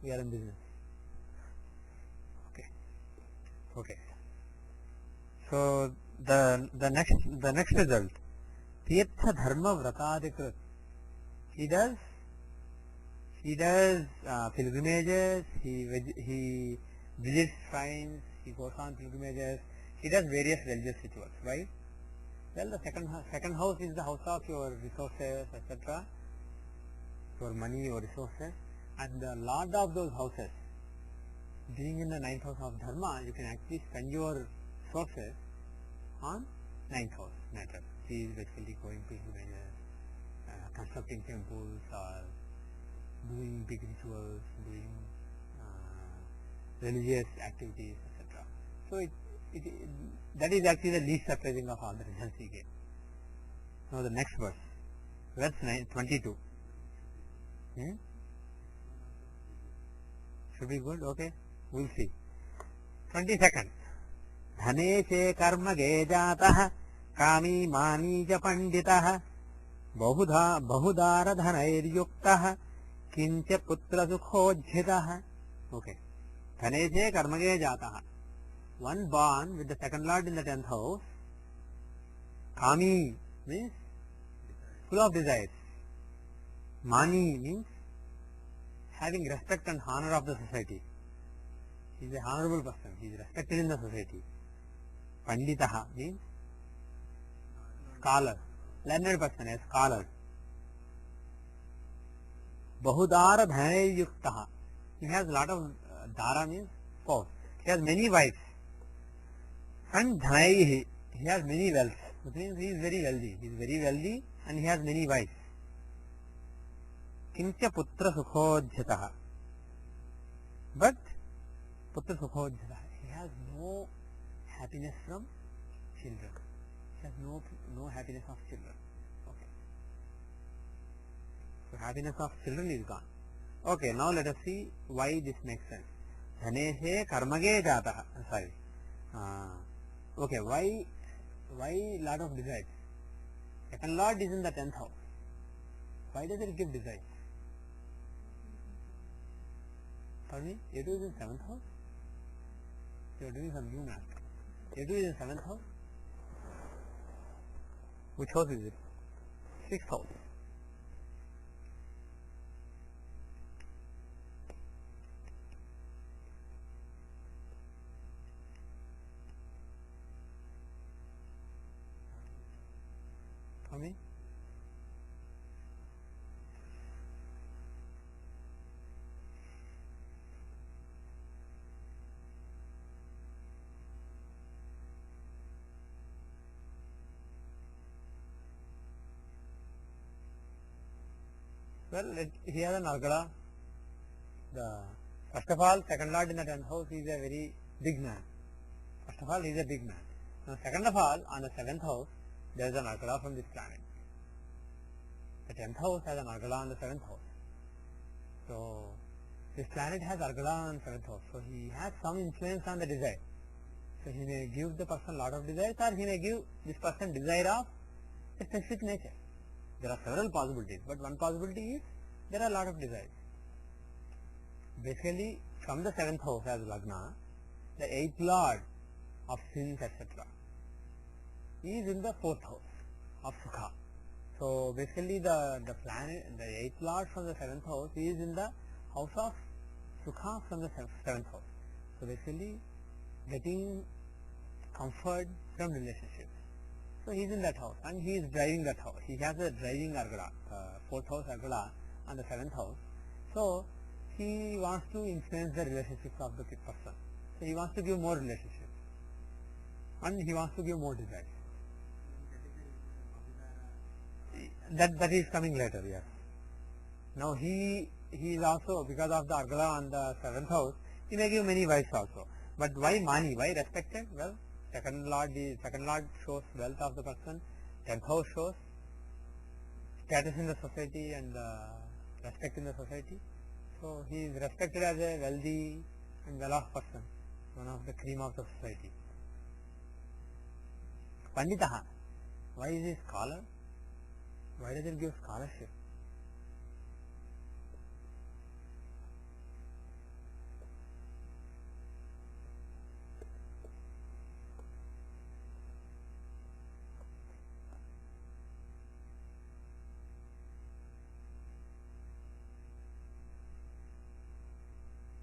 we are in business. Okay. So the next result, Tirtha Dharma Vratadikrit. He does pilgrimages. He visits shrines. He goes on pilgrimages. He does various religious rituals. Why? Well, the second house is the house of your resources, etc. Your money, your resources, and the lord of those houses, being in the ninth house of dharma, you can actually spend your resources on ninth house matter. He is basically going pilgrimages, constructing temples, or doing big rituals, doing religious activities, etc. So that is actually the least surprising of all the results he gave. Now the next verse, verse 22. Should be good? Okay, we'll see. 22nd. Dhane che karma ge jatah kami mani ja panditah bahudara dhanair yuktah kincha putra sukhojhitah. Okay. Dhane che karma ge jatah. One born with the second lord in the 10th house. Kami means full of desires. Mani means having respect and honor of the society. He is a honorable person. He is respected in the society. Panditaha means scholar. Learned person, a scholar. Bahudara dhane yuktaha. He has a lot of dara means spouse. He has many wives. And dhanaihi, he has many wealth. Which means he is very wealthy. He is very wealthy and he has many wives. Kincha putra sukhojhataha. But putra sukhojhataha, he has no happiness from children. He has no happiness of children. Okay. So happiness of children is gone. Okay, now let us see why this makes sense. Dhanehe karmage jataha. Sorry. Okay, why lot of desires? Second lord is in the 10th house. Why does it give desires? Pardon me? A2 is in 7th house? You are doing some new math. A2 is in 7th house? Which house is it? 6th house. Pardon me? Well, he has an argala. First of all, second lord in the 10th house is a very big man. First of all, he is a big man. Now, second of all, on the 7th house, there is an argala from this planet. The 10th house has an argala on the 7th house. So, this planet has argala on 7th house. So, he has some influence on the desire. So, he may give the person lot of desires, or he may give this person desire of a specific nature. There are several possibilities, but one possibility is there are a lot of desires. Basically, from the 7th house as Lagna, the 8th lord of sins, etc. is in the 4th house of Sukha. So, basically the planet, the 8th lord from the 7th house is in the house of Sukha from the 7th house. So, basically getting comfort from relationships. So, he is in that house and he is driving that house. He has a driving argala, 4th house argala on the 7th house. So, he wants to influence the relationships of the person. So, he wants to give more relationships and he wants to give more desires. That is coming later, yes. Now, he is also, because of the argala on the 7th house, he may give many wives also. But why mani? Why respected? Well, second lord shows wealth of the person. 10th house shows status in the society and respect in the society. So, he is respected as a wealthy and well-off person, one of the cream of the society. Panditaha. Why is he scholar? Why does it give scholarship?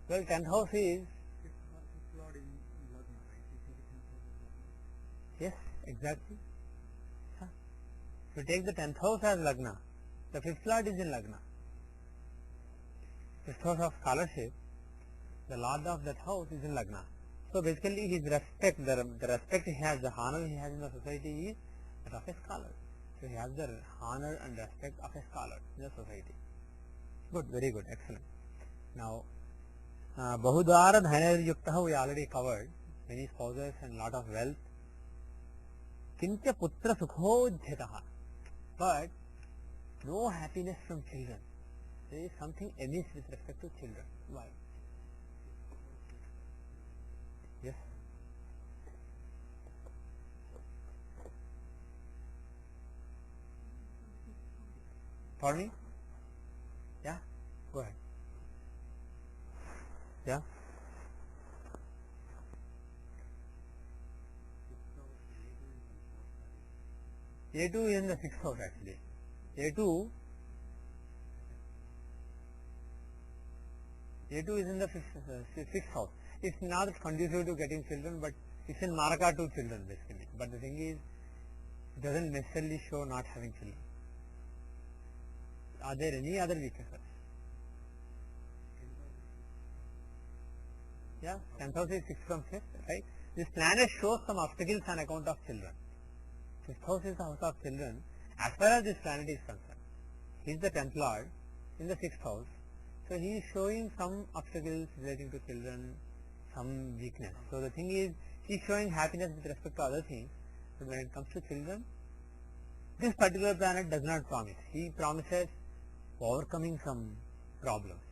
Well, 10th house is... Yes, exactly. Huh. If you take the 10th house as Lagna, the 5th Lord is in Lagna. 5th house of scholarship, the Lord of that house is in Lagna. So basically his respect, the respect he has, the honor he has in the society is that of a scholar. So he has the honor and respect of a scholar in the society. Good, very good, excellent. Now, Bahudara Dhanayuktaha we already covered, many spouses and lot of wealth. Kincha putra sukhodhyataha, but no happiness from children. There is something amiss with respect to children. Why? Yes. Pardon me? Yeah? Go ahead. Yeah? A2 is in the 6th house actually. A2 is in the 6th house. It's not conducive to getting children, but it's in Maraka to children basically. But the thing is, it doesn't necessarily show not having children. Are there any other weaknesses? Yeah, 10th house is 6th from 5th, right? This planet shows some obstacles on account of children. 5th house is the house of children as far as this planet is concerned. He is the 10th Lord in the 6th house. So he is showing some obstacles relating to children, some weakness. So the thing is, he is showing happiness with respect to other things, but when it comes to children, this particular planet does not promise. He promises overcoming some problems.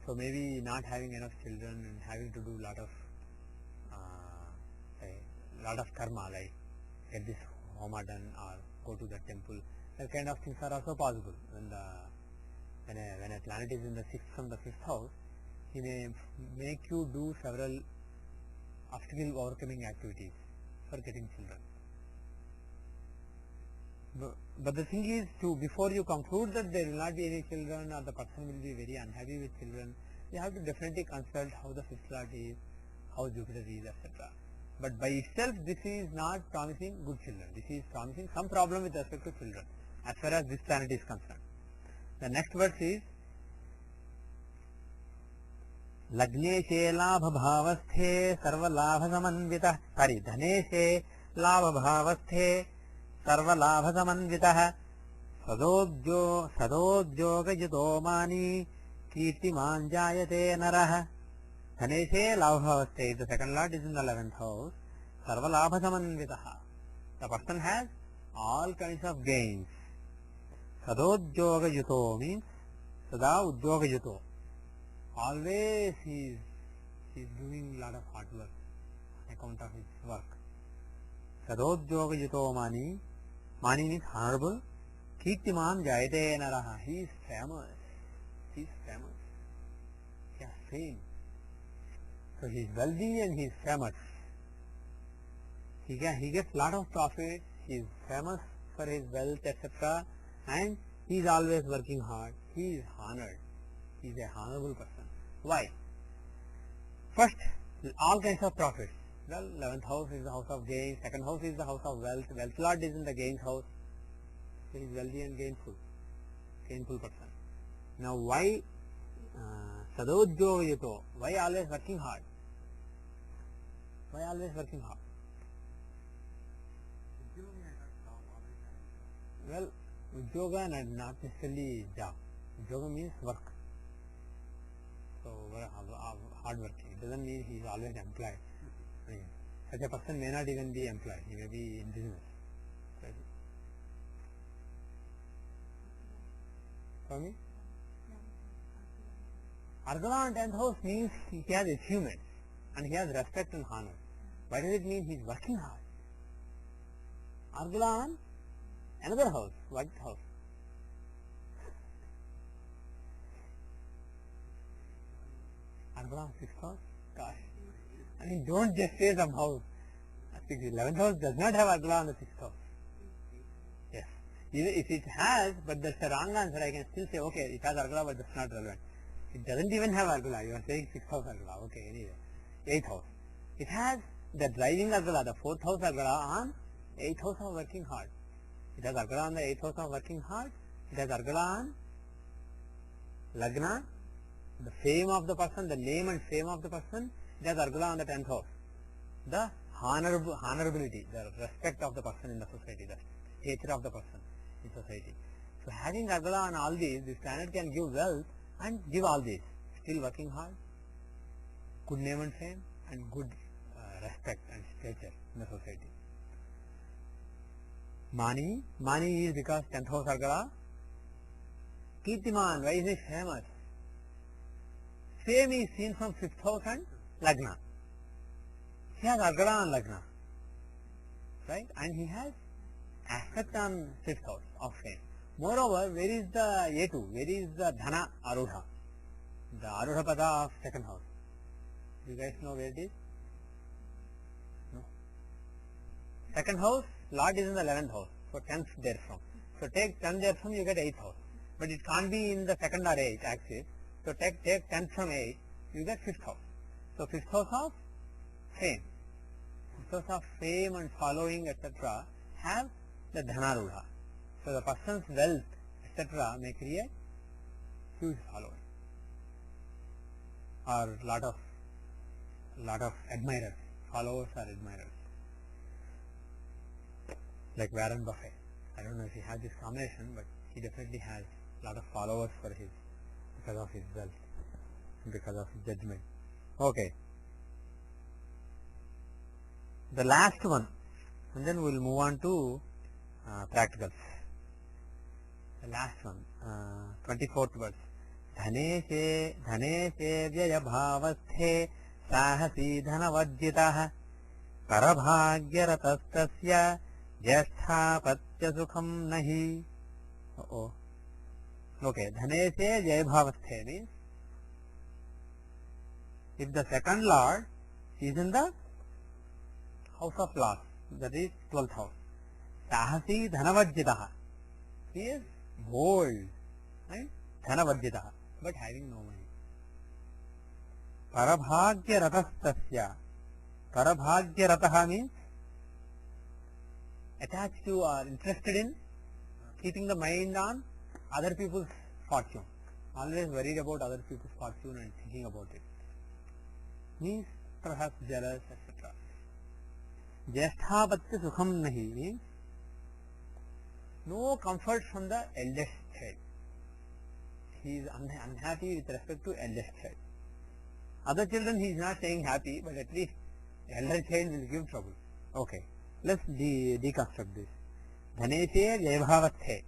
So maybe not having enough children and having to do lot of karma, like get this homa done or go to the temple. That kind of things are also possible. When a planet is in the 6th from the 5th house, he may make you do several obstacle overcoming activities for getting children. But the thing is, before you conclude that there will not be any children or the person will be very unhappy with children, you have to definitely consult how the 5th Lord is, how Jupiter is, etc. But by itself, this is not promising good children. This is promising some problem with respect to children, as far as this planet is concerned. The next verse is Lagneshe labha bhavasthe sarva labha samanvitah. Sorry, Dhaneshe labha bhavasthe sarva labha samanvitah sadodyoga yuto mani kirtiman jayate narah. Dhaneshe labha bhavasthe, the second Lord is in the 11th house. Sarva labha samanvitah. The person has all kinds of gains. Sadodyoga yuto means Sada udyoga yuto. Always he is doing lot of hard work on account of his work. Sadodyoga yuto mani. Mani means honorable. Kirtiman jayate naraha. He is famous. He is famous. He has fame. So he is wealthy and he is famous. He gets lot of profit. He is famous for his wealth, etc. And he is always working hard. He is honored. He is a honorable person. Why? First, all kinds of profits. Well, 11th house is the house of gains. 2nd house is the house of wealth. Wealth Lord is in the gains house. So he is wealthy and gainful person. Now why Sadodyoga yuto? Why always working hard? Why always working hard? Well, Udyoga and not necessarily job. Udyoga means work. So, hard working. It doesn't mean he is always employed. I mean, such a person may not even be employed. He may be in business. Right? For me? Argala on 10th house means he has achievements and he has respect and honor. Why does it mean he is working hard? Argala on another house. What house? Argala on 6th house? Gosh. I mean, don't just say some house. 11th house does not have Argala on the 6th house. Yes. Even if it has, but that's a wrong answer, I can still say, okay, it has Argala, but that's not relevant. It doesn't even have Argala. You are saying 6th house Argala. Okay, anyway. 8th house. It has the driving Argala, the 4th house Argala on 8th house of working hard. It has Argala on the 8th house of working hard. It has Argala on Lagna, the fame of the person, the name and fame of the person. It has Argala on the 10th house. The honorability, the respect of the person in the society, the stature of the person in society. So having Argala on all these, this planet can give wealth and give all these. Still working hard, good name and fame, and good respect and stature in the society. Mani is because 10th house Argala. Kirtiman, why is he famous? Fame is seen from 5th house and Lagna. He has Argala on Lagna, right? And he has aspect on 5th house of fame. Moreover, where is the A2? Where is the Dhana Arudha? The Arudha Pada of 2nd house. Do you guys know where it is? No. 2nd house, Lord is in the 11th house. So 10th therefrom. So take 10th therefrom, you get 8th house. But it can't be in the 2nd or 8th axis. So take 10th from 8, you get 5th house. So 5th house of fame. 5th house of fame and following, etc. have the Dhanarudha. So the person's wealth, etc. may create huge following or lot of admirers, followers or admirers. Like Warren Buffett. I don't know if he has this combination, but he definitely has a lot of followers for his, because of his wealth, because of his judgment. Okay. The last one, and then we will move on to practicals. The last one, 24th verse. Dhane se vyaya bhavasthe sahasi dhanavajjitah parabhagyarattastasya jyesthapatya sukham nahi. Okay, dhane se vyaya bhavasthe means if the second lord is in the house of loss, that is 12th house. Sahasi dhanavajjitah. He is bold, right? Dhanavajjitah, but having no money. Parabhagya ratastasya. Parabhagya rataha means attached to or interested in keeping the mind on other people's fortune. Always worried about other people's fortune and thinking about it. Means perhaps jealous, etc. Jyesthapatya sukham nahi means no comfort from the eldest child. He is unhappy with respect to eldest child. Other children he is not saying happy, but at least elder child will give trouble. Okay, let's deconstruct this. Dhanese vyayabhavathe.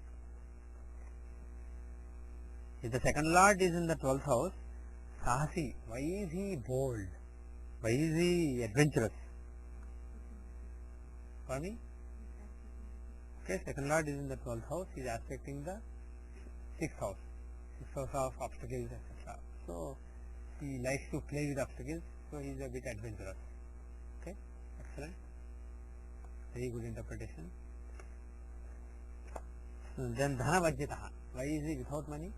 If the second lord is in the 12th house, sahasi, why is he bold? Why is he adventurous? For me? Okay, second lord is in the 12th house, he is aspecting the 6th house. 6th house of obstacles, etc. So, he likes to play with obstacles, so he is a bit adventurous. Okay, excellent. Very good interpretation. Then dhanavajjitaha. Why is he without money?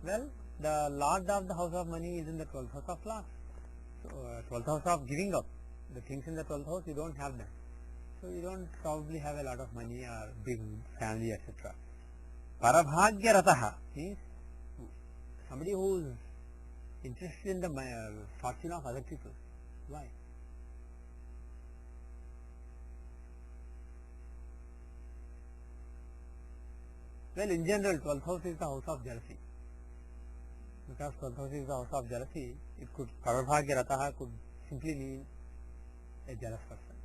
Well, the lord of the house of money is in the 12th house of loss. So, 12th house of giving up. The things in the 12th house, you don't have them. So, you don't probably have a lot of money or big family, etc. Parabhagya rataha means somebody who is interested in the fortune of other people. Why? Well, in general, 12th house is the house of jealousy. Because 12th house is the house of jealousy, it could, Parabhagya rataha could simply mean a jealous person.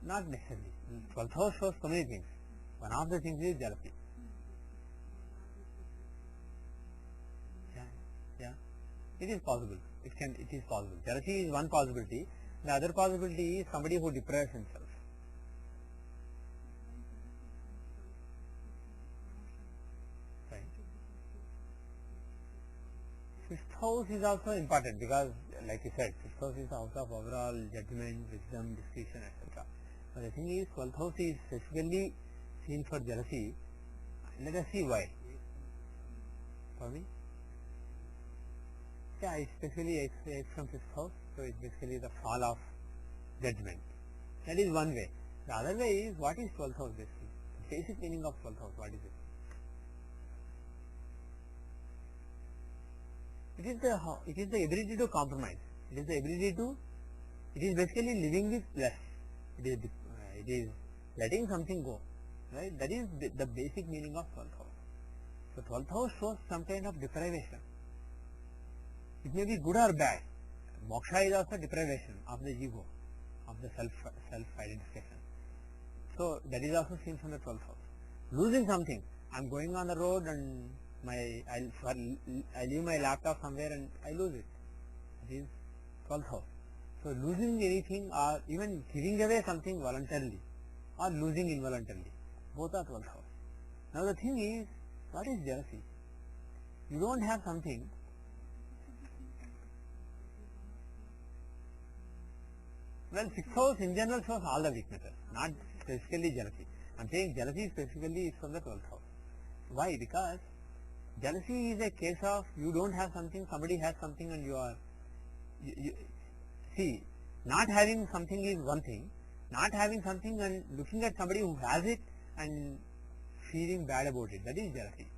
Not necessarily. 12th house shows so many things. One of the things is jealousy. Yeah. It is possible. It is possible. Jealousy is one possibility. The other possibility is somebody who deprives himself. Right. 5th house is also important because, like you said, 5th house is the house of overall judgment, wisdom, discretion, etc. But the thing is, 12th house is specifically seen for jealousy. Let us see why. For me? Yeah, it's basically 8 from 5th house, so it's basically the fall of judgment. That is one way. The other way is, what is 12th house basically? The basic meaning of 12th house, what is it? It is the ability to compromise. It is the ability to, it is basically living with less. It is letting something go, right? That is the basic meaning of 12th house. So 12th house shows some kind of deprivation. It may be good or bad. Moksha is also deprivation of the ego, of the self-identification. So that is also seen from the 12th house. Losing something. I am going on the road and I leave my laptop somewhere and I lose it. It is 12th house. So losing anything, or even giving away something voluntarily or losing involuntarily, both are 12th house. Now the thing is, what is jealousy? You don't have something. Well, 6th house in general shows all the weaknesses, not specifically jealousy. I am saying jealousy specifically is from the 12th house. Why? Because jealousy is a case of you don't have something, somebody has something, and see, not having something is one thing. Not having something and looking at somebody who has it and feeling bad about it, that is jealousy.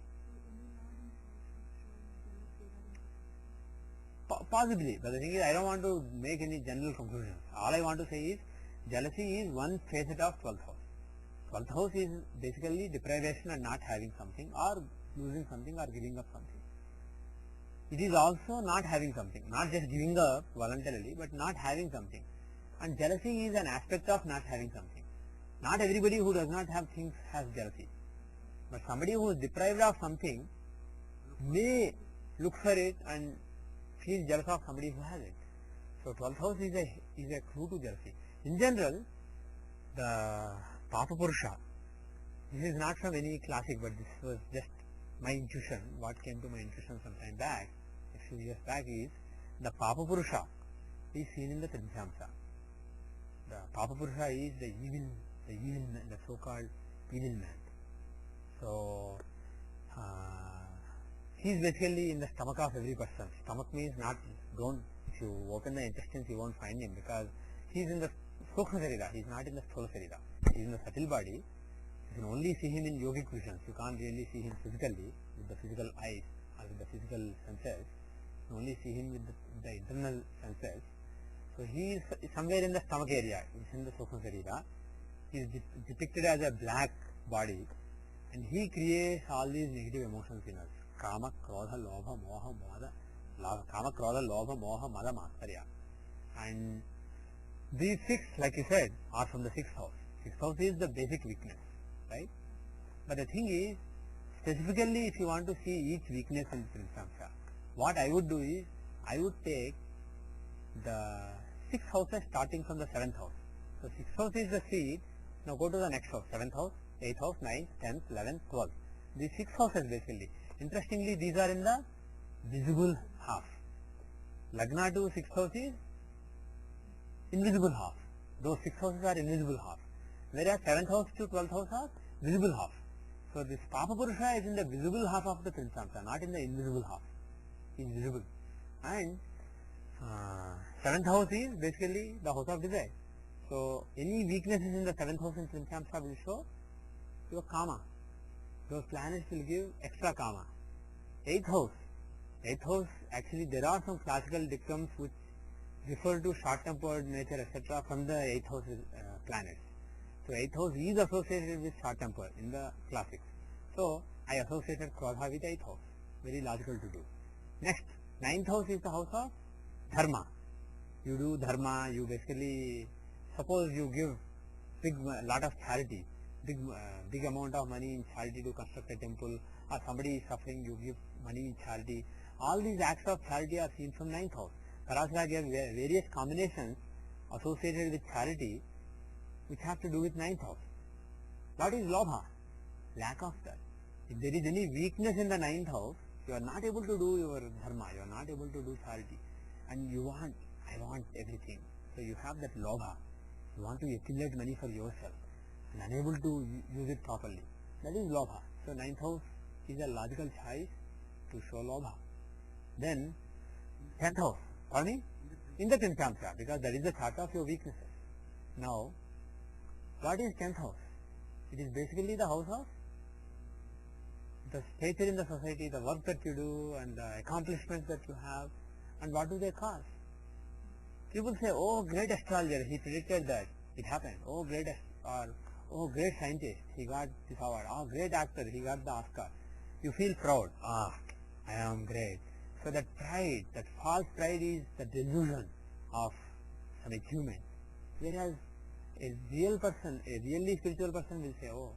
Possibly, but the thing is, I don't want to make any general conclusions. All I want to say is, jealousy is one facet of 12th house. 12th house is basically deprivation and not having something, or losing something, or giving up something. It is also not having something, not just giving up voluntarily, but not having something. And jealousy is an aspect of not having something. Not everybody who does not have things has jealousy. But somebody who is deprived of something may look for it and feel jealous of somebody who has it. So 12th house is a clue to jealousy. In general, the Papa Purusha, this is not from any classic, but this was just my intuition, what came to my intuition some time back, a few years back, is the Papa Purusha is seen in the Trimshamsa. The Papa Purusha is the evil man, the so-called evil man. So he is basically in the stomach of every person. Stomach means if you open the intestines you won't find him, because he is in the Sukha Sarira, he is not in the Sthula Sarira. He is in the subtle body. You can only see him in yogic visions. You can't really see him physically with the physical eyes or with the physical senses. You only see him with the internal senses. So he is somewhere in the stomach area. He is in the Sukha Sarira. He is depicted as a black body, and he creates all these negative emotions in us. Kama, Krodha, Lobha, Moha, Mada. Kama, Krodha, Lobha, Moha, Mada, Matsarya. And these 6, like you said, are from the 6th house. 6th house is the basic weakness, right? But the thing is, specifically if you want to see each weakness in Trimshamsa, what I would do is, I would take the 6 houses starting from the 7th house. So 6th house is the seed. Now go to the next house, 7th house, 8th house, 9th, 10th, 11th, 12th. These 6 houses basically. Interestingly, these are in the visible half. Lagna to 6th house is invisible half. Those 6 houses are invisible half. Whereas 7th house to 12th house are visible half. So this Papa Purusha is in the visible half of the Trimshamsa, not in the invisible half. He is visible. And 7th house is basically the house of desire. So any weaknesses in the 7th house in Trimshamsa will show your karma. Those planets will give extra karma. 8th house, actually there are some classical dictums which refer to short-tempered nature, etc. from the 8th house planets. So 8th house is associated with short temper in the classics. So I associated Krodha with 8th house. Very logical to do. Next, 9th house is the house of dharma. You do dharma, you basically, suppose you give lot of charity, big amount of money in charity to construct a temple, or somebody is suffering, you give money in charity. All these acts of charity are seen from 9th house. Parasara gave various combinations associated with charity which have to do with 9th house. What is lobha? Lack of that. If there is any weakness in the 9th house, you are not able to do your dharma, you are not able to do charity, and I want everything. So you have that lobha. You want to accumulate money for yourself and unable to use it properly. That is lobha. So 9th house is a logical choice to show lobha. Then 10th house, pardon me? In the Trimshamsa, because that is the chart of your weaknesses. Now, what is 10th house? It is basically the house of the stature in the society, the work that you do and the accomplishments that you have, and what do they cause? People say, oh, great astrologer, he predicted that, it happened. Oh, great scientist, he got this award. Oh, great actor, he got the Oscar. You feel proud. I am great. So that pride, that false pride is the delusion of some achievement. Whereas a real person, a really spiritual person will say, oh,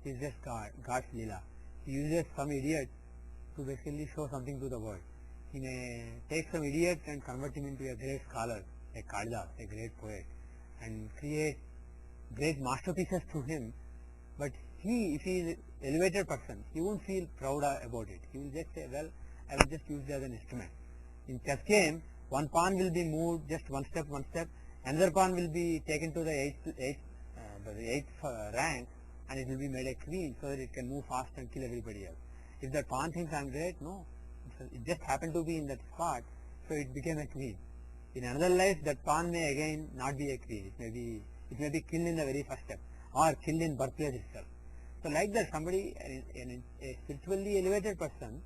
he is just God, God's Leela. He uses some idiot to basically show something to the world. He may take some idiot and convert him into a great scholar, a Kalidas, a great poet, and create great masterpieces through him. But if he is an elevated person, he won't feel proud about it. He will just say, well, I will just use it as an instrument. In chess game, one pawn will be moved just one step, another pawn will be taken to the eighth rank, and it will be made a queen so that it can move fast and kill everybody else. If that pawn thinks I am great, no, it just happened to be in that spot, so it became a queen. In another life, that pawn may again not be a queen. It may be killed in the very first step, or killed in birthplace itself. So like that, somebody, a spiritually elevated person,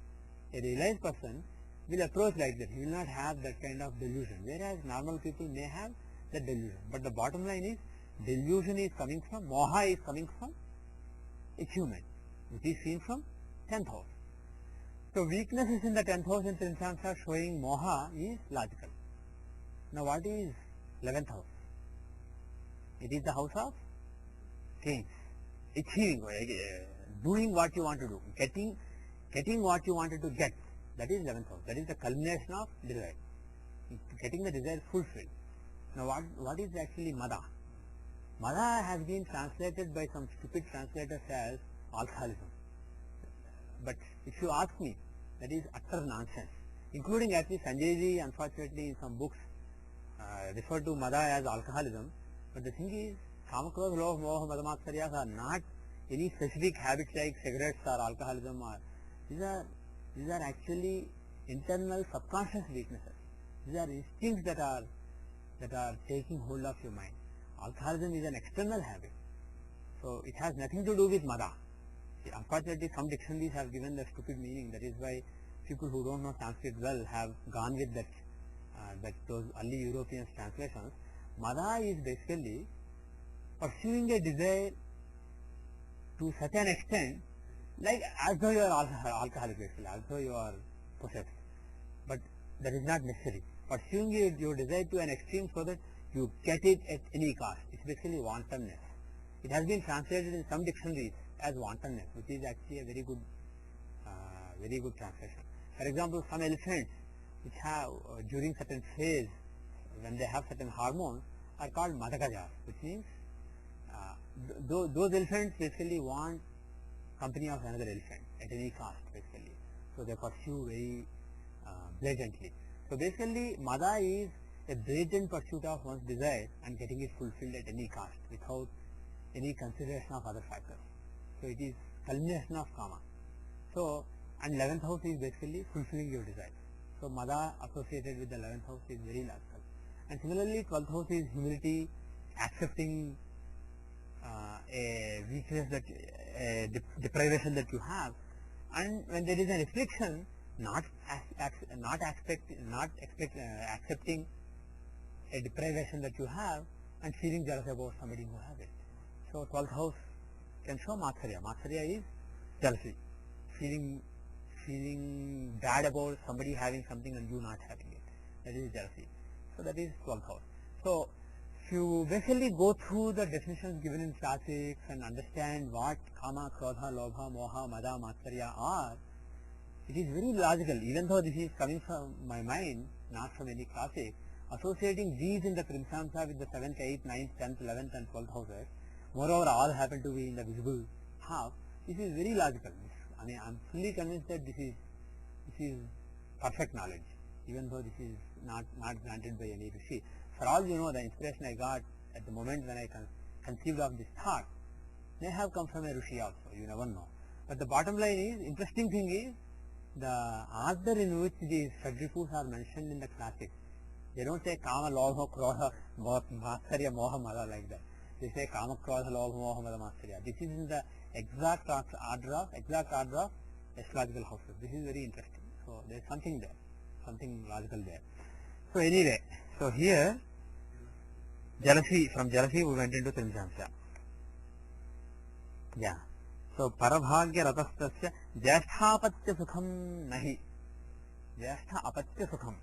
a realized person, will approach like that. He will not have that kind of delusion, whereas normal people may have that delusion. But the bottom line is, delusion is coming from, moha is coming from achievement, which is seen from 10th house. So weaknesses in the 10th house in Trimshamsa showing moha is logical. Now what is 11th house? It is the house of things, achieving, doing what you want to do, getting what you wanted to get. That is 11th house. That is the culmination of desire, getting the desire fulfilled. Now what is actually mada? Mada has been translated by some stupid translators as alcoholism. But if you ask me, that is utter nonsense. Including actually Sanjay ji, unfortunately, in some books refer to mada as alcoholism. But the thing is, kama, krodha, lobha, moha, mada, matsarya are not any specific habits like cigarettes or alcoholism. These are actually internal subconscious weaknesses. These are instincts that are taking hold of your mind. Alcoholism is an external habit, so it has nothing to do with mada. Unfortunately, some dictionaries have given the stupid meaning. That is why people who don't know Sanskrit well have gone with those early European translations. Mada is basically pursuing a desire to such an extent, like as though you are alcoholic, basically, as though you are possessed. But that is not necessary. Pursuing your desire to an extreme so that you get it at any cost. It's basically wantonness. It has been translated in some dictionaries as wantonness, which is actually a very good translation. For example, some elephants which have during certain phase, when they have certain hormones, are called madagajas, which means those elephants basically want company of another elephant at any cost, basically. So they pursue very blatantly. So basically, mada is a blatant pursuit of one's desire and getting it fulfilled at any cost without any consideration of other factors. So it is culmination of kama. So, and 11th house is basically fulfilling your desire. So mada associated with the 11th house is very logical. And similarly, 12th house is humility, accepting a weakness, that deprivation that you have, and when there is an affliction, not accepting a deprivation that you have and feeling jealous about somebody who has it. So 12th house can show matsarya. Matsarya is jealousy, feeling bad about somebody having something and you not having it. That is jealousy. So that is 12th house. So if you basically go through the definitions given in classics and understand what kama, krodha, lobha, moha, mada, matsarya are, it is very logical. Even though this is coming from my mind, not from any classic, associating these in the Trimshamsa with the 7th, 8th, 9th, 10th, 11th and 12th houses, moreover all happen to be in the visible half, this is very logical. I mean, I am fully convinced that this is perfect knowledge, even though this is not granted by any rishi. For all you know, the inspiration I got at the moment when I conceived of this thought may have come from a rishi also, you never know. But the bottom line is, interesting thing is, the order in which these Shadripus are mentioned in the classics. They don't say Kama, Lobha, Krodha, Matsarya, Moha, Mada like that. They say Kama, Krodha, Lobha, Moha, Mada, Matsarya. This is in the exact order of astrological houses. This is very interesting. So there is something there, something logical there. So anyway, so here jealousy, from jealousy we went into Trimshamsha. Yeah. So Parabhagya Ratastasya Jyesthapatya Sukham Nahi. Jyestha Apatya Sukham.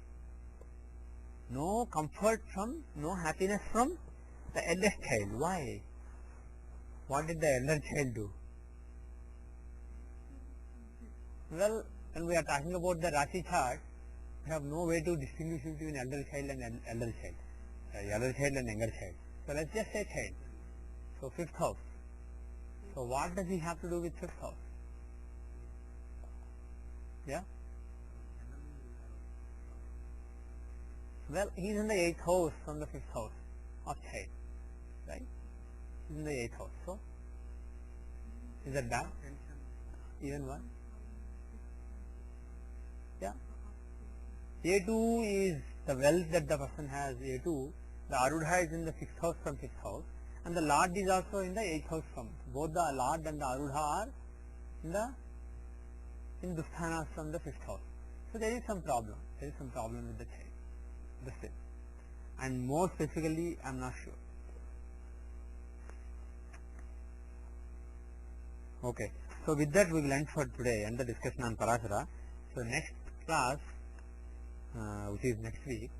No comfort from, no happiness from the eldest child. Why? What did the elder child do? Well, when we are talking about the Rashi chart, we have no way to distinguish between elder child and elder child. Elder child and younger child. So let's just say child. So 5th house. So what does he have to do with 5th house? Yeah? Well, he is in the 8th house from the 5th house of child. Right? He is in the 8th house. So, is that bad? Even one? Yeah. A2 is the wealth that the person has. A2, the Arudha is in the 6th house from 5th house, and the Lord is also in the 8th house from. Both the Lord and the Arudha are in Dusthanas from the 5th house. So there is some problem. There is some problem with the child. That's it. And more specifically, I am not sure. Okay. So with that we will end for today and the discussion on Parashara. So next class, which is next week,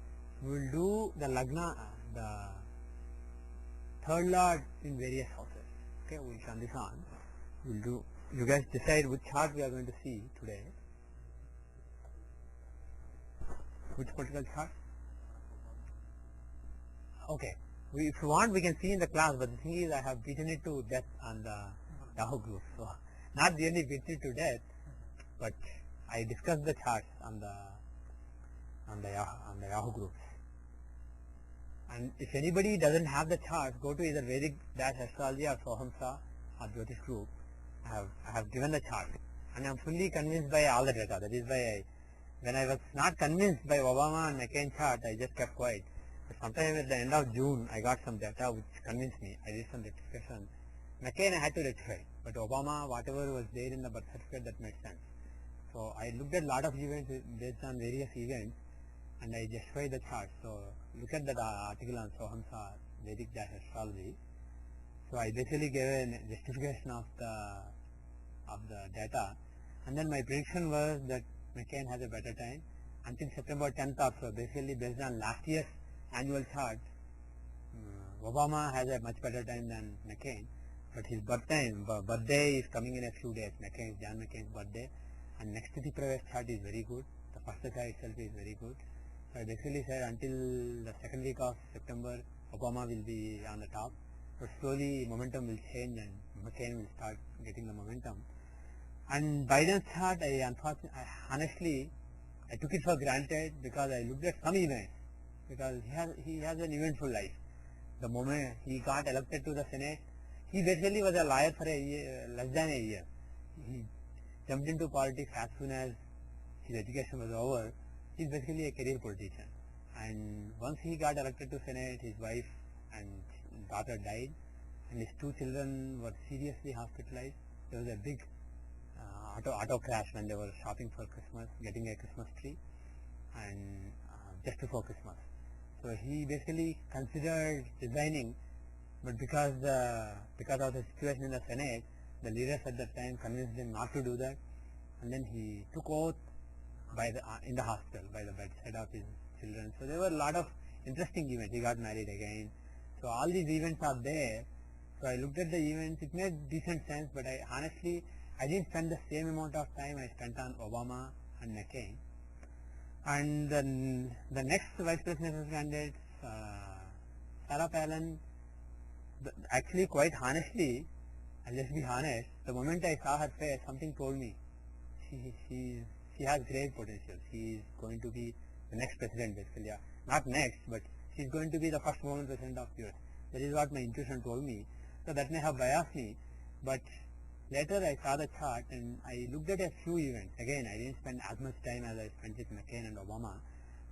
we will do the Lagna, the third Lord in various houses. Okay, we will turn this on. We will do. You guys decide which chart we are going to see today. Which particular chart? Okay. If you want, we can see in the class, but the thing is, I have beaten it to death on the Yahoo group. So, not really beaten it to death, but I discussed the charts on the Yahoo groups. And if anybody doesn't have the charts, go to either Vedic-Astrology or Sohamsa or Jyotish group. I have given the chart, and I am fully convinced by all the data. That is why when I was not convinced by Obama and McCain chart, I just kept quiet. But sometime at the end of June, I got some data which convinced me. I did some rectification. McCain I had to rectify, but Obama, whatever was there in the birth certificate, that made sense. So I looked at a lot of events based on various events, and I justified the chart. So look at that article on Sohamsa Vedic-Astrology. So I basically gave a justification of the data, and then my prediction was that McCain has a better time until September 10th or so. Basically based on last year's annual chart, Obama has a much better time than McCain, but his birthday is coming in a few days. John McCain's birthday, and next Tithi Pravesh chart is very good. The first data itself is very good. So I basically said until the second week of September, Obama will be on the top, but slowly momentum will change and McCain will start getting the momentum. And Biden's chart, honestly, I took it for granted because I looked at some events, because he has an eventful life. The moment he got elected to the Senate, he basically was a lawyer for less than a year. He jumped into politics as soon as his education was over. He's basically a career politician. And once he got elected to Senate, his wife and daughter died, and his 2 children were seriously hospitalized. There was a big auto crash when they were shopping for Christmas, getting a Christmas tree, and just before Christmas. So he basically considered resigning, but because of the situation in the Senate, the leaders at that time convinced him not to do that, and then he took oath in the hospital by the bedside of his children. So there were a lot of interesting events. He got married again. So all these events are there. So I looked at the events. It made decent sense, but honestly I didn't spend the same amount of time I spent on Obama and McCain. And then the next vice presidential candidate, Sarah Palin, actually quite honestly, I'll just be honest, the moment I saw her face, something told me she has great potential. She is going to be the next president basically. Not next, but she is going to be the first woman president of US. That is what my intuition told me. So that may have biased me, but Later I saw the chart and I looked at a few events. Again, I didn't spend as much time as I spent with McCain and Obama,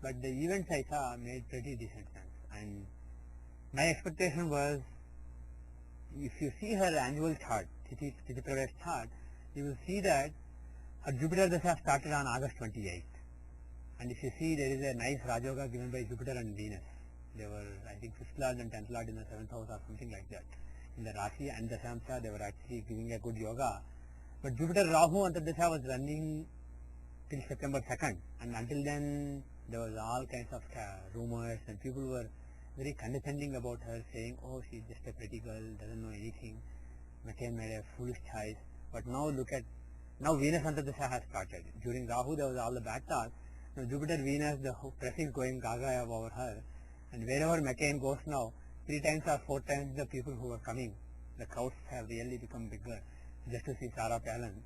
but the events I saw made pretty decent sense. And my expectation was, if you see her annual chart, Tithi Pravesh chart, you will see that her Jupiter Dasha started on August 28th. And if you see, there is a nice Rajoga given by Jupiter and Venus. They were, I think, 5th Lord and 10th Lord in the 7th house or something like that. In the Rashi and the Samsa, they were actually giving a good yoga. But Jupiter Rahu Antardasha was running till September 2nd. And until then, there was all kinds of rumors and people were very condescending about her, saying, oh, she's just a pretty girl, doesn't know anything. McCain made a foolish choice. But now look at, now Venus Antardasha has started. During Rahu, there was all the bad talk. Now Jupiter, Venus, the whole press is going gaga over her. And wherever McCain goes now, 3 times or 4 times the people who are coming, the crowds have really become bigger just to see Sarah Palin.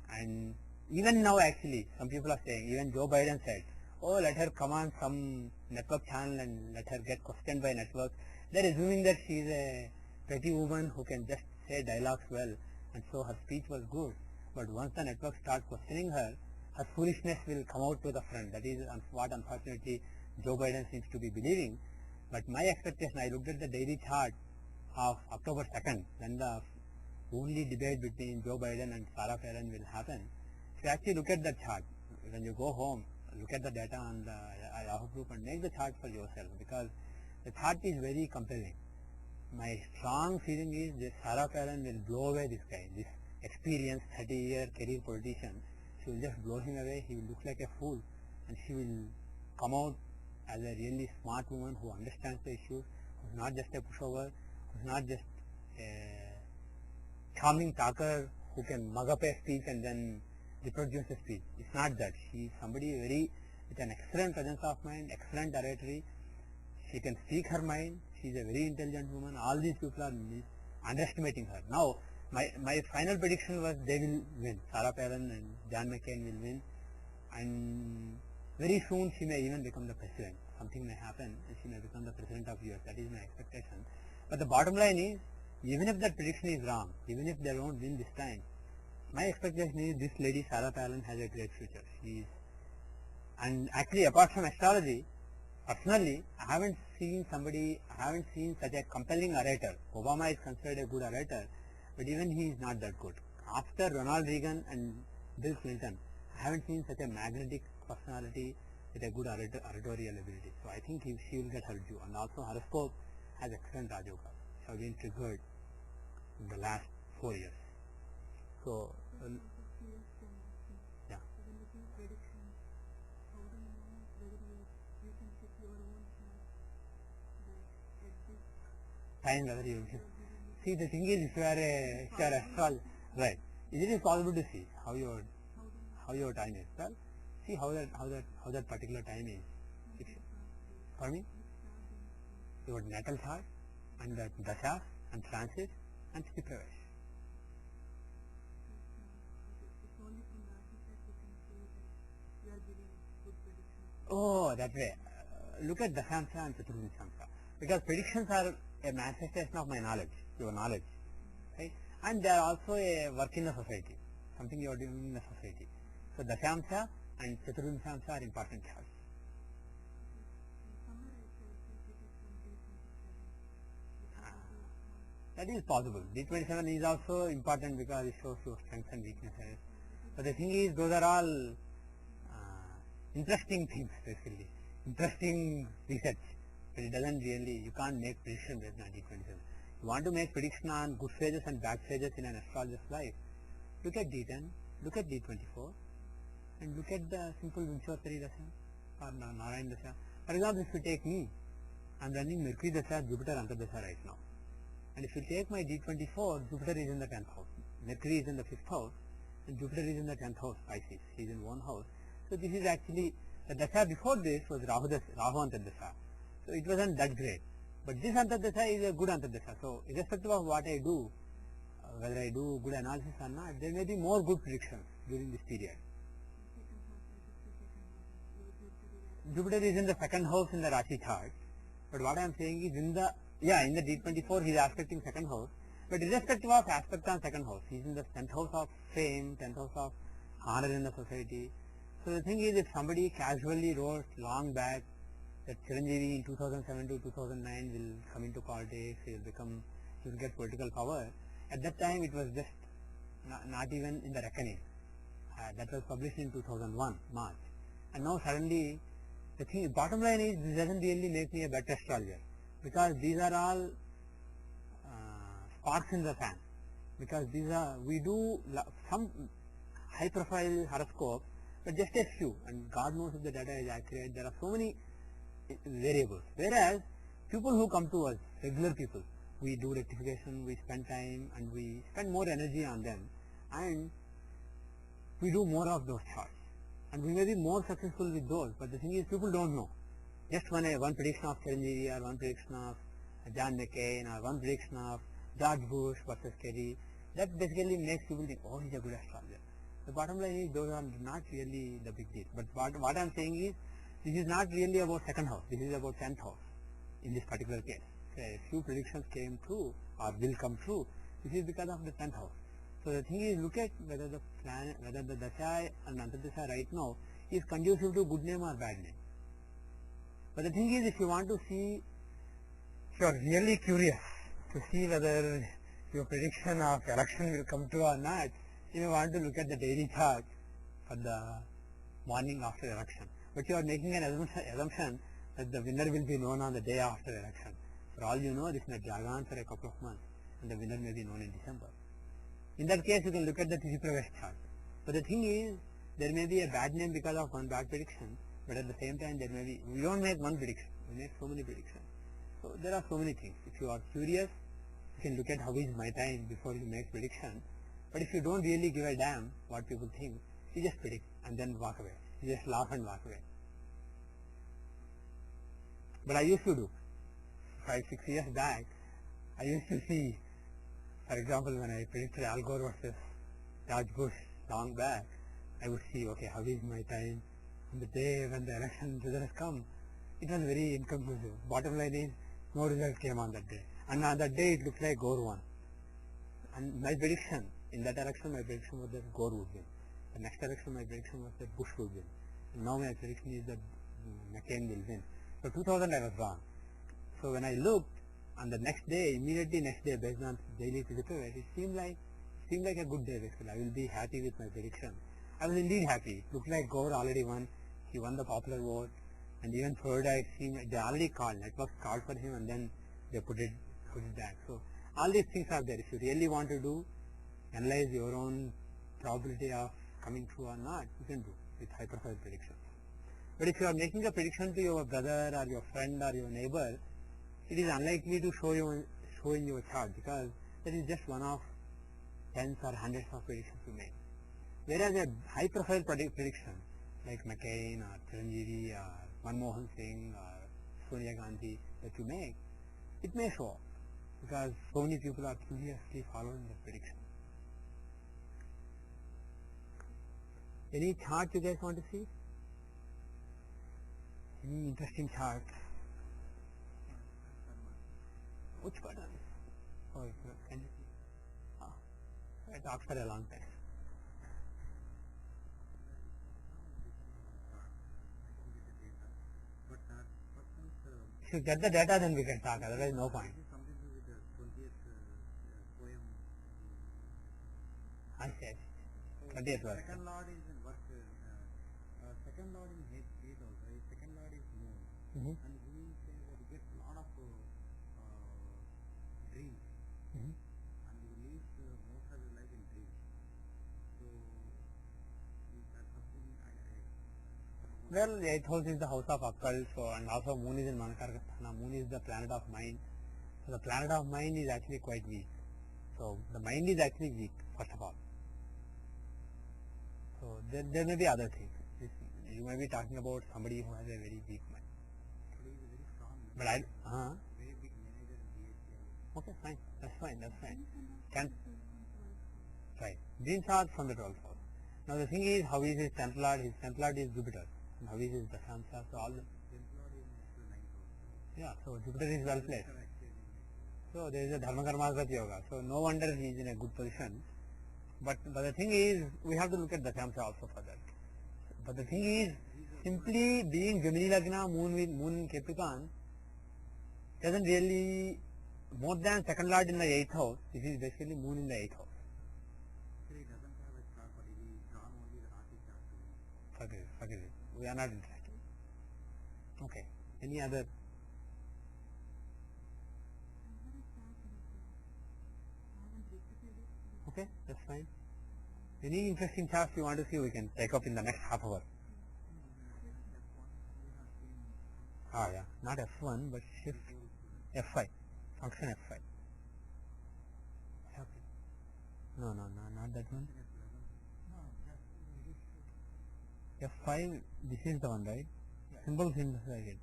And even now actually, some people are saying, even Joe Biden said, oh, let her come on some network channel and let her get questioned by networks. They're assuming that she's a pretty woman who can just say dialogues well, and so her speech was good. But once the network starts questioning her, her foolishness will come out to the front. That is what unfortunately Joe Biden seems to be believing. But my expectation, I looked at the daily chart of October 2nd, when the only debate between Joe Biden and Sarah Palin will happen. If you actually look at the chart, when you go home, look at the data on the Yahoo group and make the chart for yourself, because the chart is very compelling. My strong feeling is that Sarah Palin will blow away this guy, this experienced 30-year career politician. She will just blow him away. He will look like a fool, and she will come out as a really smart woman who understands the issues, who's not just a pushover, who's not just a charming talker who can mug up a speech and then reproduce a speech. It's not that. She's somebody with an excellent presence of mind, excellent oratory. She can speak her mind. She's a very intelligent woman. All these people are underestimating her. Now, my final prediction was they will win. Sarah Palin and John McCain will win. And very soon she may even become the president. Something may happen and she may become the president of US. That is my expectation. But the bottom line is, even if that prediction is wrong, even if they don't win this time, my expectation is this lady Sarah Palin has a great future. And actually, apart from astrology, personally, I haven't seen such a compelling orator. Obama is considered a good orator, but even he is not that good. After Ronald Reagan and Bill Clinton, I haven't seen such a magnetic personality with a good oratorial ability. So I think she will get her due. And also horoscope has excellent Rajoga. She has been triggered in the last 4 years. So, yeah. Time whether you see, the thing is, if you are an astrologer, right? Is it possible to see how your time is? Well, see how that particular time is. For me, your natal chart and the dasha and transit and Tithi Pravesh. Oh, that way. Look at Dashamsa and Chaturvimshamsa. Because predictions are a manifestation of my knowledge, your knowledge. Right? And they are also a work in the society, something you are doing in the society. So Dashamsa and Chaturvimshamsa are important charts. That is possible. D27 is also important because it shows your strengths and weaknesses. But the thing is, those are all interesting things, basically. Interesting research. But it doesn't really, you can't make prediction based on D27. You want to make prediction on good phases and bad phases in an astrologer's life. Look at D10, look at D24, and look at the simple 7Uiln2RE4z0 or Narayan Dasha. For example, if you take me, I am running Mercury Dasha, Jupiter Antardasha right now. And if you take my D24, Jupiter is in the 10th house, Mercury is in the 5th house, and Jupiter is in the 10th house, Pisces. He is in one house. So this is actually, the Dasha before this was Rahu Antardasha. So it wasn't that great. But this Antardasha is a good Antardasha. So irrespective of what I do, whether I do good analysis or not, there may be more good predictions during this period. Jupiter is in the 2nd house in the Rashi chart. But what I am saying is in the D24 he is aspecting 2nd house, But irrespective of aspect on second house, he is in the 10th house of fame, 10th house of honor in the society. So the thing is, if somebody casually wrote long back that Chiranjeevi in 2007 to 2009 will come into politics, he will get political power. At that time, it was just not even in the reckoning. That was published in 2001 March, and now suddenly the thing. Bottom line is, this doesn't really make me a better astrologer, because these are all sparks in the fan. Because we do some high profile horoscope, but just a few, and God knows if the data is accurate. There are so many variables. Whereas people who come to us, regular people, we do rectification, we spend time, and we spend more energy on them, and we do more of those charts, and we may be more successful with those. But the thing is, people don't know. Just one prediction of Chiranjeevi, or one prediction of John McCain, or one prediction of George Bush versus Kerry, that basically makes people think, oh, he's a good astrologer. The bottom line is, those are not really the big deal. But what I'm saying is, this is not really about second house, this is about 10th house in this particular case. So a few predictions came true or will come true. This is because of the 10th house. So the thing is, look at whether the planet, whether the dasha and antardasha right now is conducive to good name or bad name. But the thing is, if you want to see, if you are really curious to see whether your prediction of election will come true or not, you may want to look at the daily chart for the morning after election. But you are making an assumption that the winner will be known on the day after election. For all you know, this may drag on for a couple of months, and the winner may be known in December. In that case, you can look at the Tithi Pravesh chart. But the thing is, there may be a bad name because of one bad prediction, but at the same time, there may be, we don't make one prediction, we make so many predictions. So there are so many things. If you are curious, you can look at how is my time before you make prediction. But if you don't really give a damn what people think, you just predict and then walk away. You just laugh and walk away. But I used to do. 5-6 years back, I used to see, for example, when I predicted Al Gore versus George Bush long back, I would see, okay, how is my time on the day when the election results come. It was very inconclusive. Bottom line is, no result came on that day. And on that day, it looked like Gore won. And my prediction, in that election, my prediction was that Gore would win. The next election, my prediction was that Bush would win. And now my prediction is that McCain will win. So 2000, I was wrong. So when I looked on the next day, immediately next day, based on daily physical, it seemed like a good day basically. I will be happy with my prediction. I was indeed happy. It looked like Gore already won. He won the popular vote. And even Florida, it seemed like they already called. Networks called for him, and then they put it back. So all these things are there. If you really want to analyze your own probability of coming true or not, you can do with high profile predictions. But if you are making a prediction to your brother or your friend or your neighbor, it is unlikely to show in your chart, because that is just one of tens or hundreds of predictions you make. Whereas a high profile prediction like McCain or Chiranjeevi or Manmohan Singh or Sonia Gandhi that you make, it may show up, because so many people are curiously following the prediction. Any chart you guys want to see? Any interesting chart? Which button? Oh, can you see? I talked for a long time. If you get the data, then we can talk, otherwise no point. I said 20th verse. Second Lord is in work. Second Lord in hate also. Second Lord is moon, and he says that he gets a lot of dreams, and he lives most of his life in dreams. So that's something Well, the 8th house is the house of occult, so, and also moon is in Manakarka Sthana. Moon is the planet of mind. So the planet of mind is actually quite weak. So the mind is actually weak, first of all. So there may be other things. You may be talking about somebody who has a very weak mind. he is very strong. But Very big manager in DHL. okay, fine. That's fine. Right. Dreams are from the 12th house. Now the thing is, how is his 10th lord? His 10th lord is Jupiter. And how is his Dashansha? So all the, 10th Lord is next to 9th house. yeah, so Jupiter is well placed. So there is a dharma karma gati yoga. So no wonder he is in a good position. But the thing is, we have to look at the terms also for that. But the thing is, simply being Gemini Lagna, moon in Capricorn, doesn't really, more than second lord in the 8th house, this is basically moon in the 8th house. He doesn't have a chart, but he is drawn only the Rashi chart to me. Forget it. We are not interested. Okay. Any other? Okay, that's fine. Any interesting charts you want to see, we can take up in the next half hour. Ah, yeah. Not F1, but shift F5. Function F5. Okay. No, not that one. F5, this is the one, right? Symbols in the side.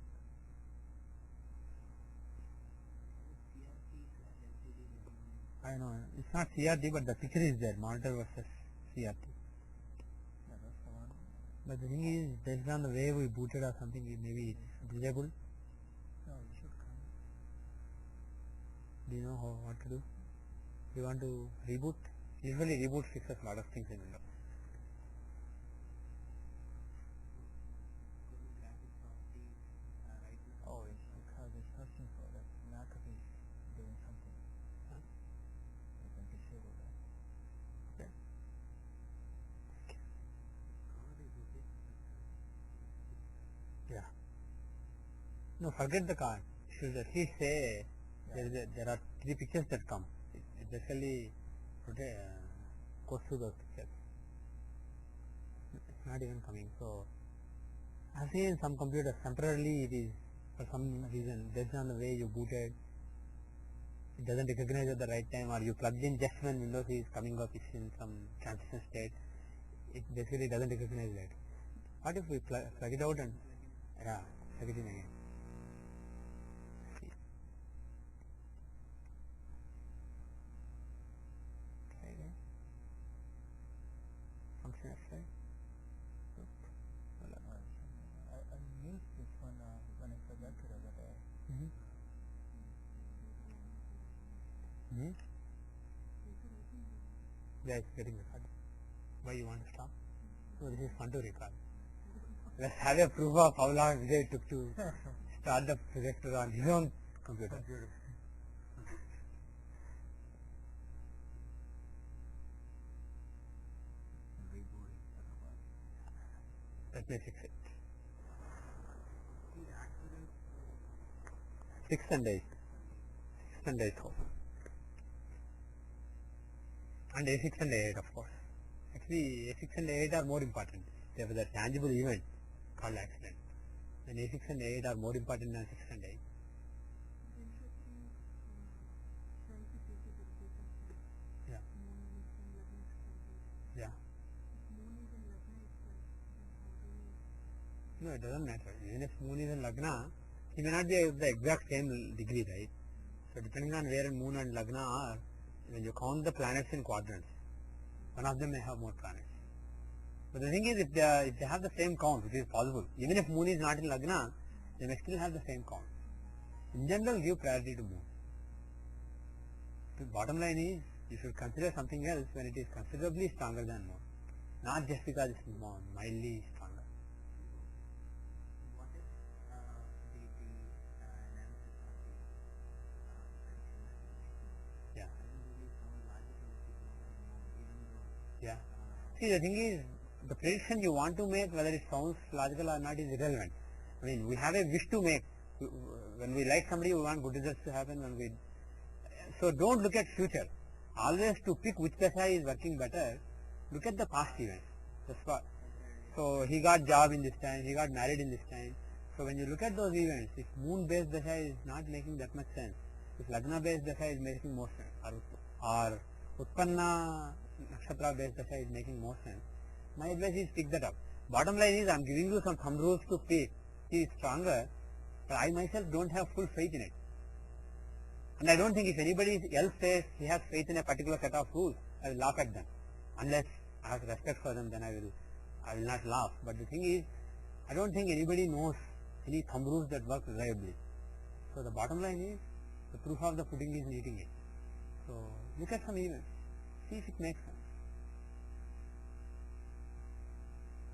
I know, it's not CRT, but the picture is there, monitor versus CRT. Yeah, that's the one. But the thing is, based on the way we booted or something, maybe it's disabled. No, you should come. Do you know what to do? You want to reboot? Usually reboot fixes a lot of things in Windows. Oh, it's because it's searching for that. Mac is doing something. Huh? You can disable that. Okay. Yeah. No, forget the card. Should at least say there are 3 pictures that come. It basically goes through those pictures. It's not even coming. So I've seen some computers temporarily it is for some reason based on the way you booted, it doesn't recognize at the right time, or you plugged in just when Windows is coming up, it's in some transition state. It basically doesn't recognize that. What if we plug it out and plug it in again? Try again. Function F5. I used this one when I forgot to the other day. Yeah, it's getting recorded. Why you want to stop? No, this is fun to record. Let's have a proof of how long Vijay took to start the projector on his own computer. Let me fix it. 6 and 8. 6 and 8 house. And A6 and A8 of course. Actually A6 and A8 are more important. They have a tangible event called accident. And A6 and A8 are more important than 6 and 8. Yeah. Yeah. No, it doesn't matter. Even if moon is in Lagna, he may not be at the exact same degree, right? So depending on where moon and Lagna are, when you count the planets in quadrants, one of them may have more planets. But the thing is, if they have the same count, which is possible, even if moon is not in Lagna, they may still have the same count. In general, give priority to moon. The bottom line is, you should consider something else when it is considerably stronger than moon. Not just because it's mildly stronger. What if Yeah. really sound logical even though Yeah. See, the thing is, the prediction you want to make, whether it sounds logical or not, is irrelevant. I mean, we have a wish to make. When we like somebody, we want good results to happen. So don't look at future. Always to pick which dasha is working better, look at the past events. That's what. So he got job in this time, he got married in this time. So when you look at those events, if moon based dasha is not making that much sense, if Lagna based dasha is making more sense, or Utpanna Nakshatra based dasha is making more sense, my advice is pick that up. Bottom line is, I am giving you some thumb rules to pick. He is stronger, but I myself don't have full faith in it. And I don't think if anybody else says he has faith in a particular set of rules, I will laugh at them. Unless I have respect for them, then I will not laugh. But the thing is, I don't think anybody knows any thumb rules that work reliably. So the bottom line is, The proof of the pudding is in eating it. So look at some events, see if it makes sense.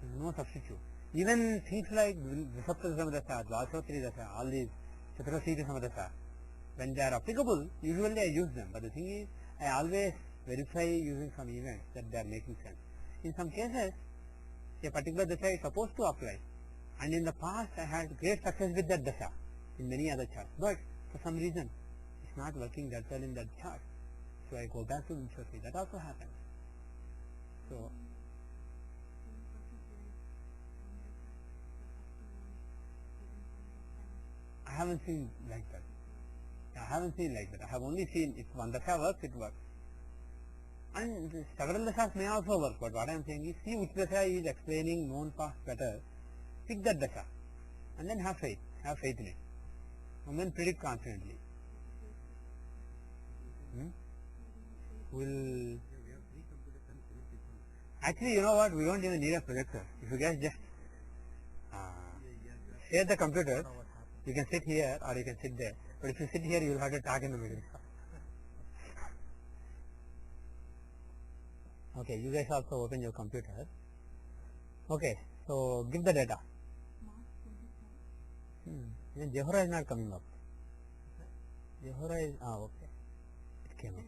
There is no substitute. Even things like Visapta Samadasa, Dvasotri Dasa, all these Chaturasiti Samadasa, when they are applicable, usually I use them. But the thing is, I always verify using some events that they are making sense. In some cases, a particular Dasa is supposed to apply. And in the past, I had great success with that Dasa in many other charts. But for some reason, it's not working that well in that chart. So I go back to Vimshati. That also happens. So, I haven't seen like that. I haven't seen like that. I have only seen if one Dasha works, it works. And several Dashas may also work, but what I am saying is, see which Dasha is explaining known past better, pick that Dasha and then have faith in it. And then predict confidently. We'll actually, you know what, we don't even need a projector. If you guys just share the computer, you can sit here or you can sit there. But if you sit here, you will have to talk in the middle. Okay, you guys also open your computer. Okay, so give the data. Jehora is not coming up. Jehora is, okay. It came up.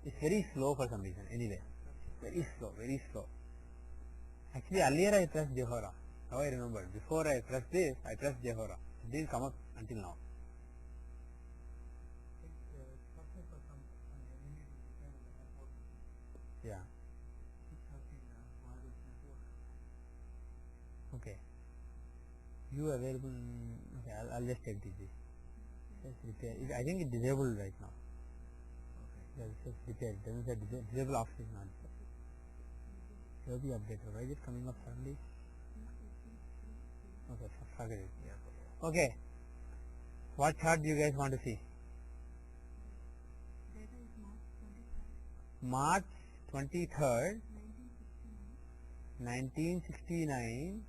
It's very slow for some reason. Anyway, very slow. Actually, earlier I pressed Jehora. Now I remember. Before I pressed this, I pressed Jehora. It didn't come up until now. Yeah. Okay. You available? Okay, I'll just take this. Just repair. I think it's disabled right now. Okay. Yeah, just repair. It doesn't say disable option is not there. It will be updated. Why is it coming up suddenly? Okay, forget it. Yeah. Okay. What chart do you guys want to see? March 23rd, 1969,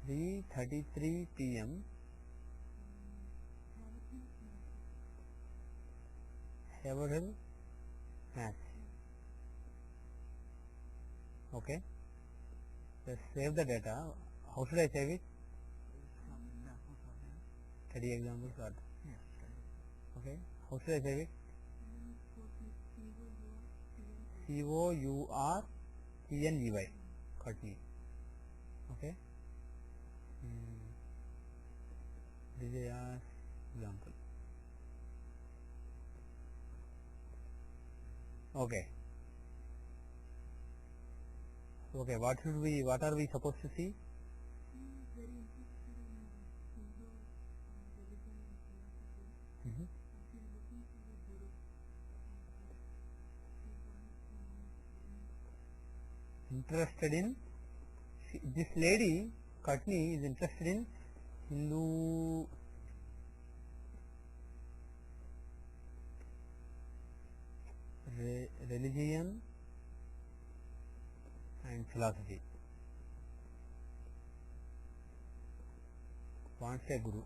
3:33 p.m. Haverhill match. Okay. Let's save the data. How should I save it? Study examples or okay. How should I save it? Courtney. Courtney. Okay. This is an example. Okay. Okay. What are we supposed to see? Interested in this lady, Courtney, is interested in Hindu religion and philosophy. Wants a guru.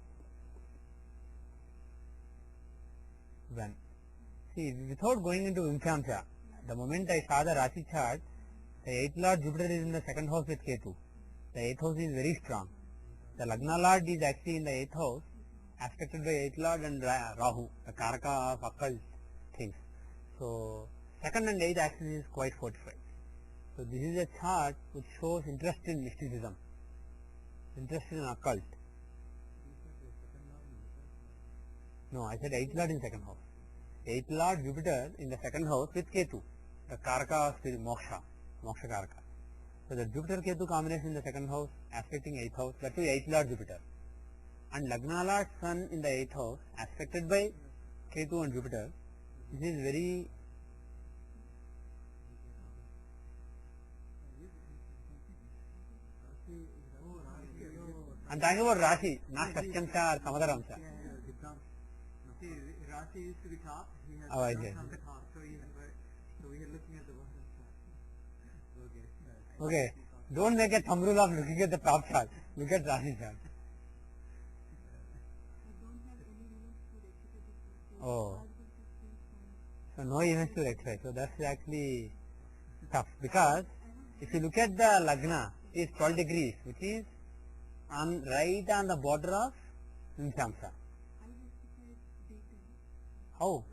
When? See, without going into Vimshamsha, the moment I saw the Rashi chart, the 8th Lord Jupiter is in the 2nd house with Ketu. The 8th house is very strong. The Lagna Lord is actually in the 8th house, aspected by 8th Lord and Rahu, the Karaka of occult things. So, 2nd and 8th axis is quite fortified. So, this is a chart which shows interest in mysticism, interest in occult. No, I said 8th Lord in 2nd house. 8th Lord Jupiter in the 2nd house with Ketu, the Karaka of Moksha Karaka. So the Jupiter Ketu combination in the 2nd house, aspecting 8th house, that is 8th Lord Jupiter. And Lagna Lord Sun in the 8th house, aspected by Ketu and Jupiter. This is very I'm talking about Rashi, not Satyamsha or Samadaramsha. Rashi used to be top. He has I see. on the top, so we are looking at the bottom chart. Okay. Don't make a thumb rule of looking at the top chart. Look at Rashi chart. Oh, so no events to rectify. So that's actually tough, because if you look at the Lagna, it is 12 degrees, which is right on the border of Nimshamsa. How?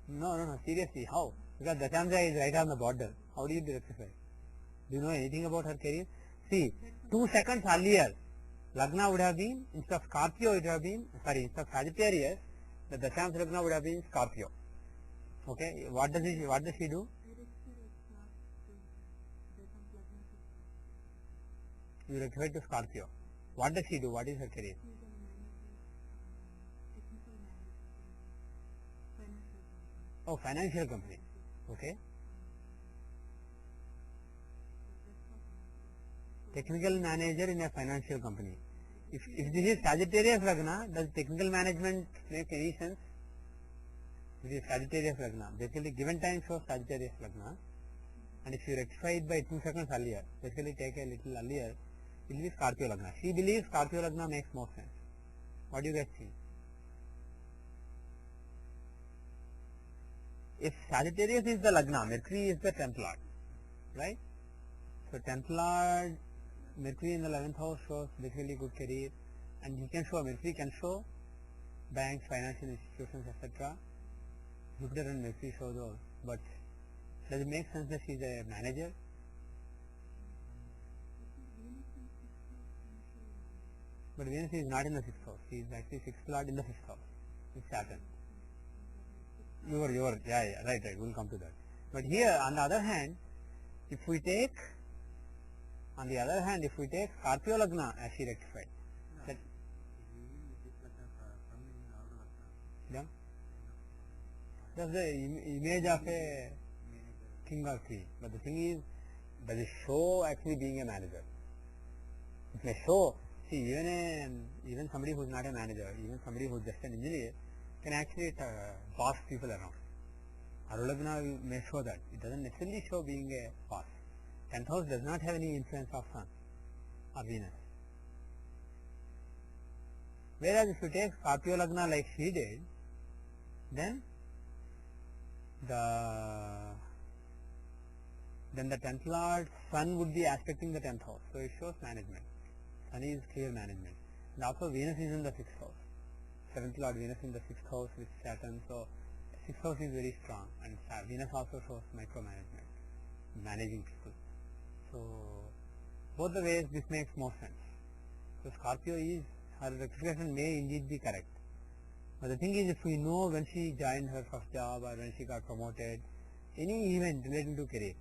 No, seriously, how? Because Dashamsa is right on the border. How do you rectify? Do you know anything about her career? See, 2 seconds earlier, Lagna would have been, instead of Scorpio, it would have been, instead of Sagittarius, the Dashamsa Lagna would have been Scorpio. Okay, what does she do? You rectify to Scorpio. What does she do? What is her career? Oh, financial company. Okay. Technical manager in a financial company. If this is Sagittarius Lagna, does technical management make any sense? It is Sagittarius Lagna. Basically, given time shows Sagittarius Lagna, and if you rectify it by 2 seconds earlier, basically take a little earlier, it will be Scorpio Lagna. She believes Scorpio Lagna makes more sense. What do you guys think? If Sagittarius is the Lagna, Mercury is the 10th Lord, right? So 10th Lord, Mercury in the 11th house shows basically good career, and Mercury can show banks, financial institutions, etc. Jupiter and Mercury show those, but does it make sense that she is a manager? But Venus is not in the 6th house. She is actually 6th Lord in the 5th house. It's Saturn. Right. We'll come to that. But here, on the other hand, if we take Scorpio Lagna as she rectified, that that's the image of a king or queen. But the thing is, does it show actually being a manager? It may show. See, even somebody who is not a manager, even somebody who is just an engineer, can actually boss people around. Arulagna may show that. It doesn't necessarily show being a boss. 10th house does not have any influence of Sun or Venus. Whereas if you take Scorpio Lagna like she did, then the 10th Lord Sun would be aspecting the 10th house. So it shows management. Sun is clear management. And also Venus is in the 6th house. 7th Lord Venus in the 6th house with Saturn. So 6th house is very strong, and Venus also shows micromanagement, managing people. So both the ways this makes more sense. So Scorpio is, her rectification may indeed be correct. But the thing is, if we know when she joined her first job or when she got promoted, any event relating to career,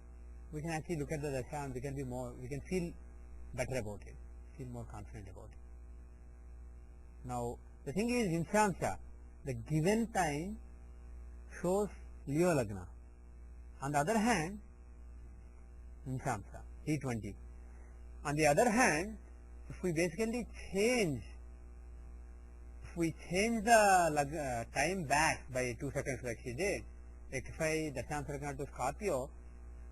we can actually look at the dasha and we can feel better about it, feel more confident about it. Now the thing is, in Shamsa, the given time shows Leo Lagna. On the other hand, in Shamsa, T20. On the other hand, if we basically change the time back by 2 seconds like she did, rectify the Shamsa Lagna to Scorpio,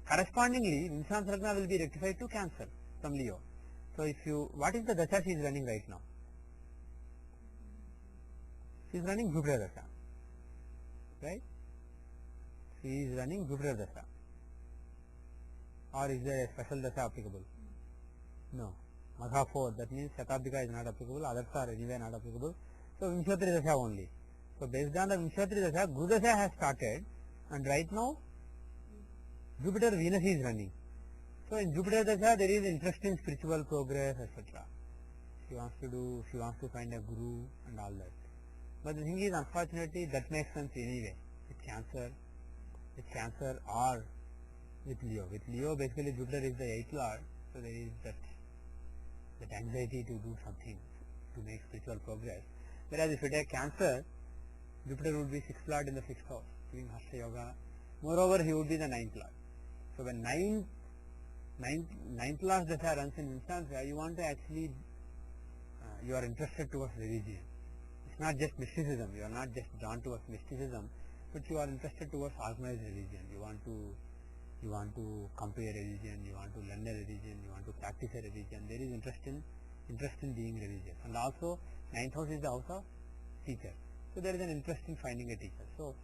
correspondingly, Shamsa Lagna will be rectified to Cancer from Leo. So what is the dasha she is running right now? She is running Jupiter dasha, right? She is running Jupiter dasha. Or is there a special dasha applicable? No. Magha 4, that means Shatabdika is not applicable, others are anyway not applicable. So Vimshatri dasha only. So based on the Vimshatri dasha, Guru dasha has started, and right now Jupiter Venus is running. So in Jupiter dasha there is interest in spiritual progress, etc. She wants to find a guru and all that. But the thing is, unfortunately, that makes sense anyway. With Cancer or with Leo. With Leo, basically Jupiter is the 8th Lord, so there is that anxiety to do something to make spiritual progress. Whereas if you take Cancer, Jupiter would be 6th Lord in the 6th house, doing Hashtha Yoga. Moreover, he would be the 9th Lord. So when 9th Lord Dasha runs in Vimshamsa, you want to actually, you are interested towards religion. It's not just mysticism, you are not just drawn towards mysticism, but you are interested towards organized religion. You want to come to a religion, you want to learn a religion, you want to practice a religion. There is interest in being religious. And also 9th house is the house of teacher. So So there is an interest in finding a teacher. So,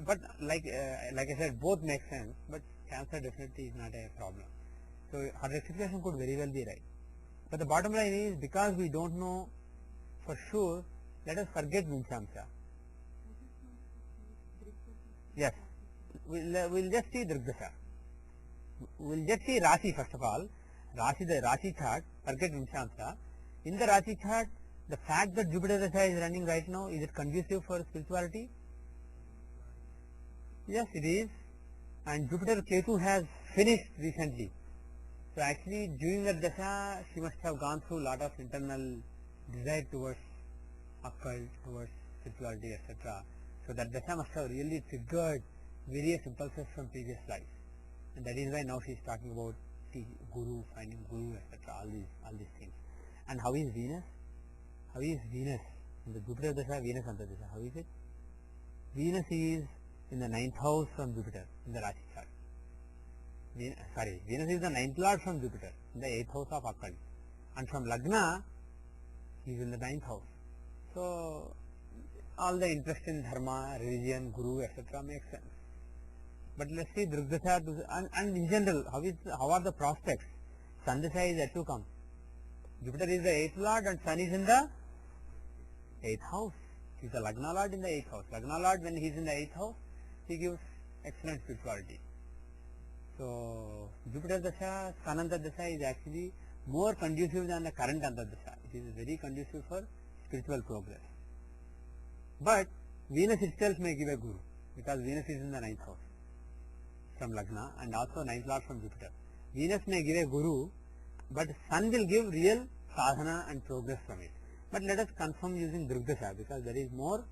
but like I said, both make sense, but Cancer definitely is not a problem. So her explication could very well be right. But the bottom line is, because we don't know for sure, let us forget Vinshamsa. Yes, we'll just see Drigdasha. We'll just see Rashi first of all. Rashi, the Rashi chart, forget Vinshamsa. In the Rashi chart, the fact that Jupiter Dasha is running right now, is it conducive for spirituality? Yes, it is. And Jupiter Ketu has finished recently. So actually during that Dasha, she must have gone through a lot of internal desire towards occult, towards spirituality, etc. So that Dasha must have really triggered various impulses from previous lives. And that is why now she is talking about Guru, finding Guru, etc. All these things. And how is Venus? How is Venus? In the Jupiter Dasha, Venus Antardasha, how is it? Venus is in the 9th house from Jupiter in the Rashi chart. Venus is the 9th lord from Jupiter in the 8th house of occult. And from Lagna, he is in the 9th house. So, all the interest in dharma, religion, Guru, etc. makes sense. But let's see Drigdasha and in general, how are the prospects? Sun Dasha is yet to come. Jupiter is the 8th lord and Sun is in the 8th house. He is the Lagna lord in the 8th house. Lagna lord, when he is in the 8th house, he gives excellent spirituality. So, Jupiter Dasha, Sun Antardasha is actually more conducive than the current Antardasha. It is very conducive for spiritual progress. But Venus itself may give a Guru, because Venus is in the 9th house from Lagna and also 9th lord from Jupiter. Venus may give a Guru, but Sun will give real sadhana and progress from it. But let us confirm using Drigdasha, because that is more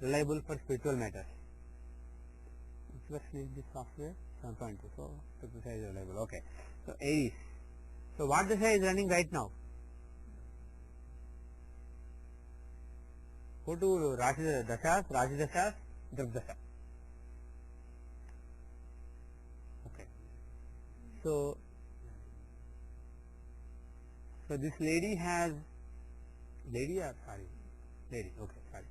reliable for spiritual matters. Which version is this software? 7.2. So Drigdasha is reliable. Okay. So Aries. So what Dasha is running right now? Go to Rashi Dashas, Drigdasha. Okay. So this lady has lady. Okay, sorry.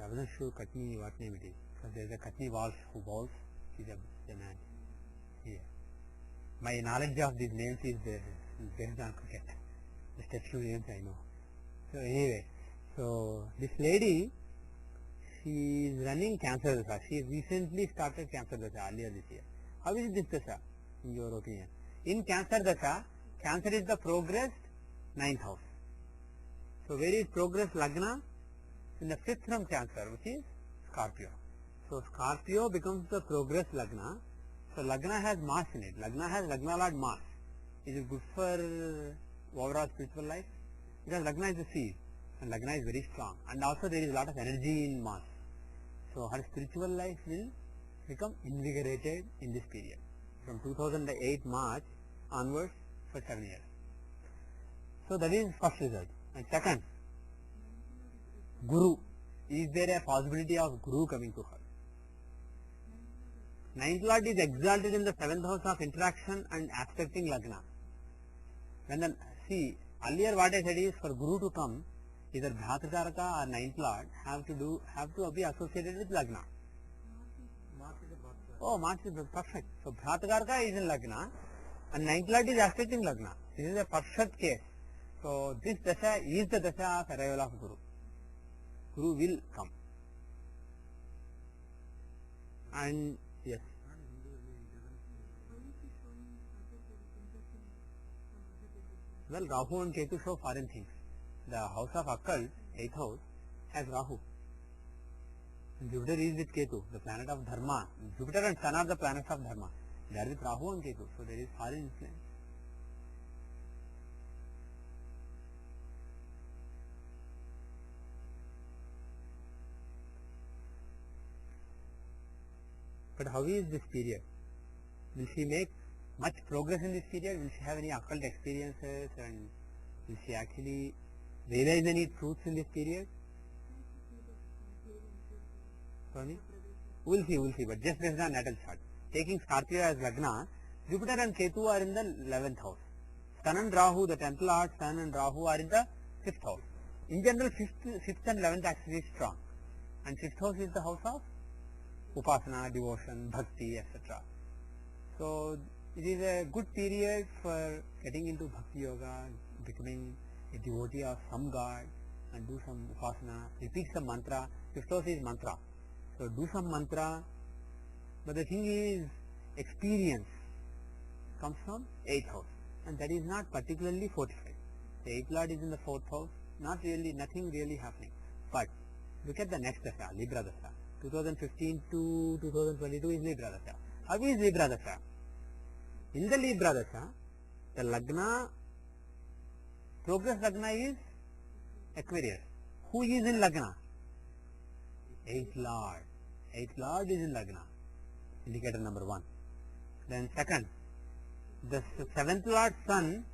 I wasn't sure Katni what name it is, because there is a Katni Walsh who bowls. She's a man. Here. My knowledge of these names is based on cricket. Just a few names I know. So anyway, so this lady, she is running Cancer Dasha. She recently started Cancer Dasha earlier this year. How is this Dasha in your opinion? In Cancer Dasha, Cancer is the progressed 9th house. So where is progress Lagna? In the 5th from Cancer, which is Scorpio. So Scorpio becomes the progress Lagna. So Lagna has Mars in it. Lagna has Lagna Lord Mars. Is it good for overall spiritual life? Because Lagna is the sea and Lagna is very strong, and also there is a lot of energy in Mars. So her spiritual life will become invigorated in this period from 2008 March onwards for 7 years. So that is first result. And second, Guru. Is there a possibility of Guru coming to her? 9th lord is exalted in the 7th house of interaction and aspecting Lagna. Earlier what I said is, for Guru to come, either Bhratrakaraka or 9th lord have to be associated with Lagna. Mars is perfect. So Bhratrakaraka is in Lagna and 9th lord is aspecting Lagna. This is a perfect case. So this Dasha is the Dasha of arrival of Guru. Guru will come. And yes. Well, Rahu and Ketu show foreign things. The house of occult, 8th house, has Rahu. And Jupiter is with Ketu, the planet of Dharma. Jupiter and Sun are the planets of Dharma. They are with Rahu and Ketu, so there is foreign influence. But how is this period? Will she make much progress in this period? Will she have any occult experiences, and will she actually realize any truths in this period? Sorry? We'll see, but just based on natal chart. Taking Scorpio as Lagna, Jupiter and Ketu are in the 11th house. Sun and Rahu, the 10th lord, Sun and Rahu are in the 5th house. In general, 5th and 11th axis is strong. And 5th house is the house of upasana, devotion, bhakti, etc. So it is a good period for getting into bhakti yoga, becoming a devotee of some god, and do some upasana, repeat some mantra. 5th house is mantra. So do some mantra, but the thing is, experience comes from 8th house, and that is not particularly fortified. The 8th lord is in the 4th house, nothing really happening. But look at the next dasha, Libra dasha. 2015 to 2022 is Libra dasha. How is Libra dasha? In the Libra dasha, the lagna, progress lagna is Aquarius. Who is in lagna? 8th lord. 8th lord is in lagna. Indicator number 1. Then second, the 7th lord sun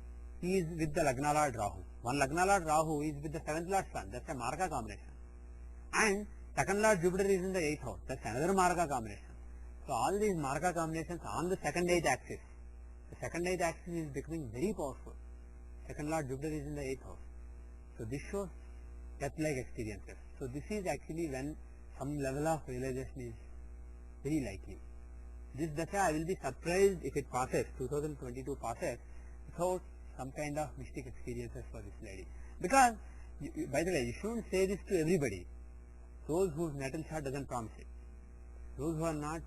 is with the lagna lord Rahu. One lagna lord Rahu is with the 7th lord sun. That's a marka combination. And second lord Jupiter is in the 8th house. That's another marka combination. So all these marka combinations on the second 8th axis. The second 8th axis is becoming very powerful. Second lord Jupiter is in the 8th house. So this shows death-like experiences. So this is actually when some level of realization is very likely. This dasha, I will be surprised if it passes, 2022 passes, without some kind of mystic experiences for this lady. Because, by the way, you shouldn't say this to everybody. Those whose natal chart doesn't promise it. Those who are not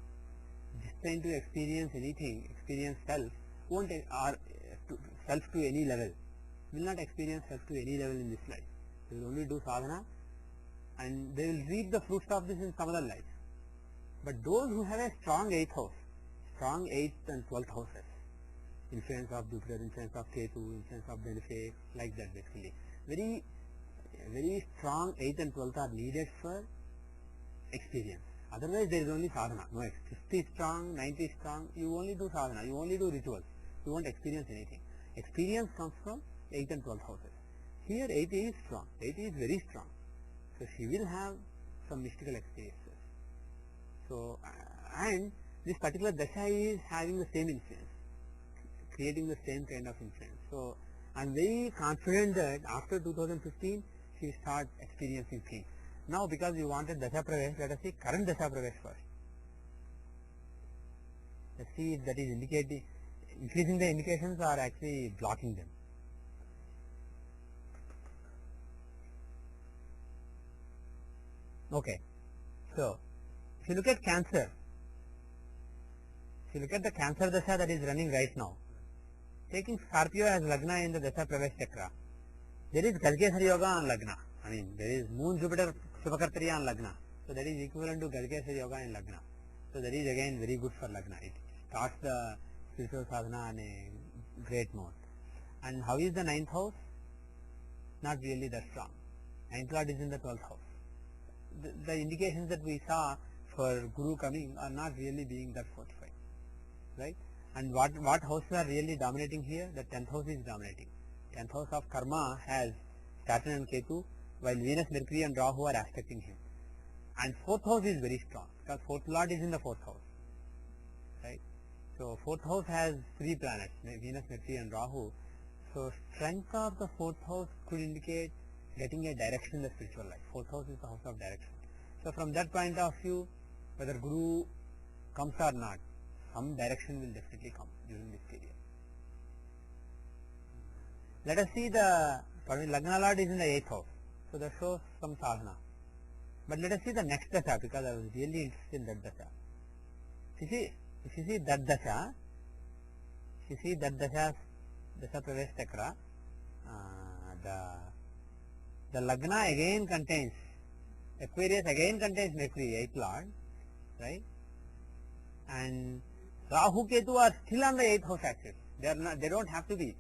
destined to experience anything, experience self, won't self to any level, will not experience self to any level in this life. They will only do sadhana, and they will reap the fruits of this in some other life. But those who have a strong 8th house, strong 8th and 12th houses, influence of Jupiter, influence of Ketu, influence of Benefic, like that basically. Very strong 8th and 12th are needed for experience. Otherwise there is only sadhana. No, 5th is strong, 9th is strong, you only do sadhana, you only do rituals. You won't experience anything. Experience comes from 8th and 12th houses. Here 8th is strong, 8th is very strong. So she will have some mystical experiences. So, and this particular dasha is having the same influence, creating the same kind of influence. So, I am very confident that after 2015, she will start experiencing things. Now, because you wanted dasha pravesh, let us see current dasha pravesh first. Let's see if that is indicating, increasing the indications or actually blocking them. Okay, so if you look at Cancer, if you look at the Cancer dasha that is running right now, taking Scorpio as Lagna in the dasha pravesh chakra, there is Galkesari yoga on Lagna. I mean, there is Moon Jupiter Shubhakartariya on Lagna. So that is equivalent to Galkesari yoga in Lagna. So that is again very good for Lagna. It starts the spiritual sadhana on a great note. And how is the 9th house? Not really that strong. 9th lord is in the 12th house. The indications that we saw for Guru coming are not really being that fortified, right? And what houses are really dominating here? The 10th house is dominating. 10th house of karma has Saturn and Ketu, while Venus, Mercury and Rahu are aspecting him. And 4th house is very strong, because 4th lord is in the 4th house, right? So 4th house has 3 planets, Venus, Mercury and Rahu. So strength of the 4th house could indicate getting a direction in the spiritual life. 4th house is the house of direction. So from that point of view, whether Guru comes or not, some direction will definitely come during this period. Let us see the Lagna Lord is in the 8th house. So that shows some sadhana. But let us see the next dasha, because I was really interested in that dasha. If you see that dasha, dasha pravesh chakra, the Lagna again contains, Aquarius again contains Mercury, 8th lord, right? And Rahu Ketu are still on the 8th house axis. They don't have to be.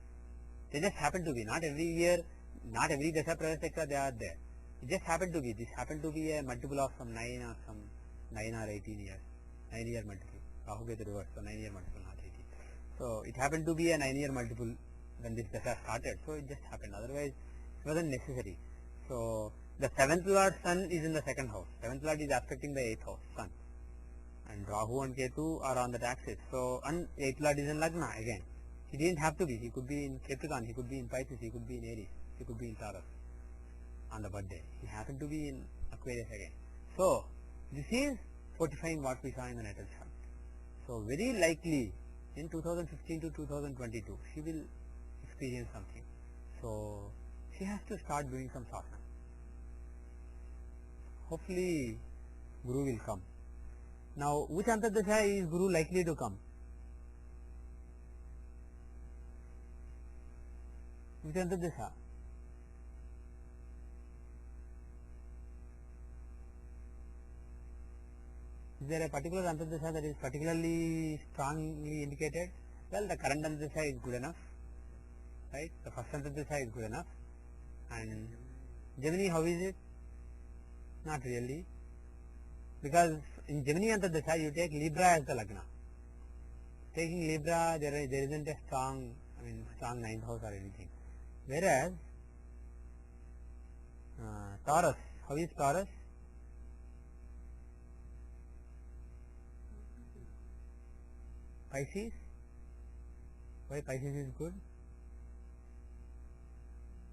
They just happen to be. Not every year, not every dasha pravesh chakra they are there. It just happened to be. This happened to be a multiple of some 9 or 18 years. 9-year multiple. Rahu Ketu reverse, so 9-year multiple, not 18. So it happened to be a 9-year multiple when this dasha started. So it just happened. Otherwise, it wasn't necessary. So the 7th lord sun is in the 2nd house. 7th lord is aspecting the 8th house, sun. And Rahu and Ketu are on that axis. So, and 8th lord is in Lagna again. He didn't have to be. He could be in Capricorn, he could be in Pisces, he could be in Aries, he could be in Taurus on the birthday. He happened to be in Aquarius again. So this is fortifying what we saw in the natal chart. So very likely in 2015 to 2022 she will experience something. So she has to start doing some sadhana. Hopefully Guru will come. Now which Antardasha is Guru likely to come? Which Antardasha? Is there a particular Antardasha that is particularly strongly indicated? Well, the current Antardasha is good enough, right? The first Antardasha is good enough. And Gemini, how is it? Not really. Because in Gemini Antardasha you take Libra as the Lagna. Taking Libra, there isn't a strong ninth house or anything. Whereas Taurus, how is Taurus? Pisces? Why Pisces is good?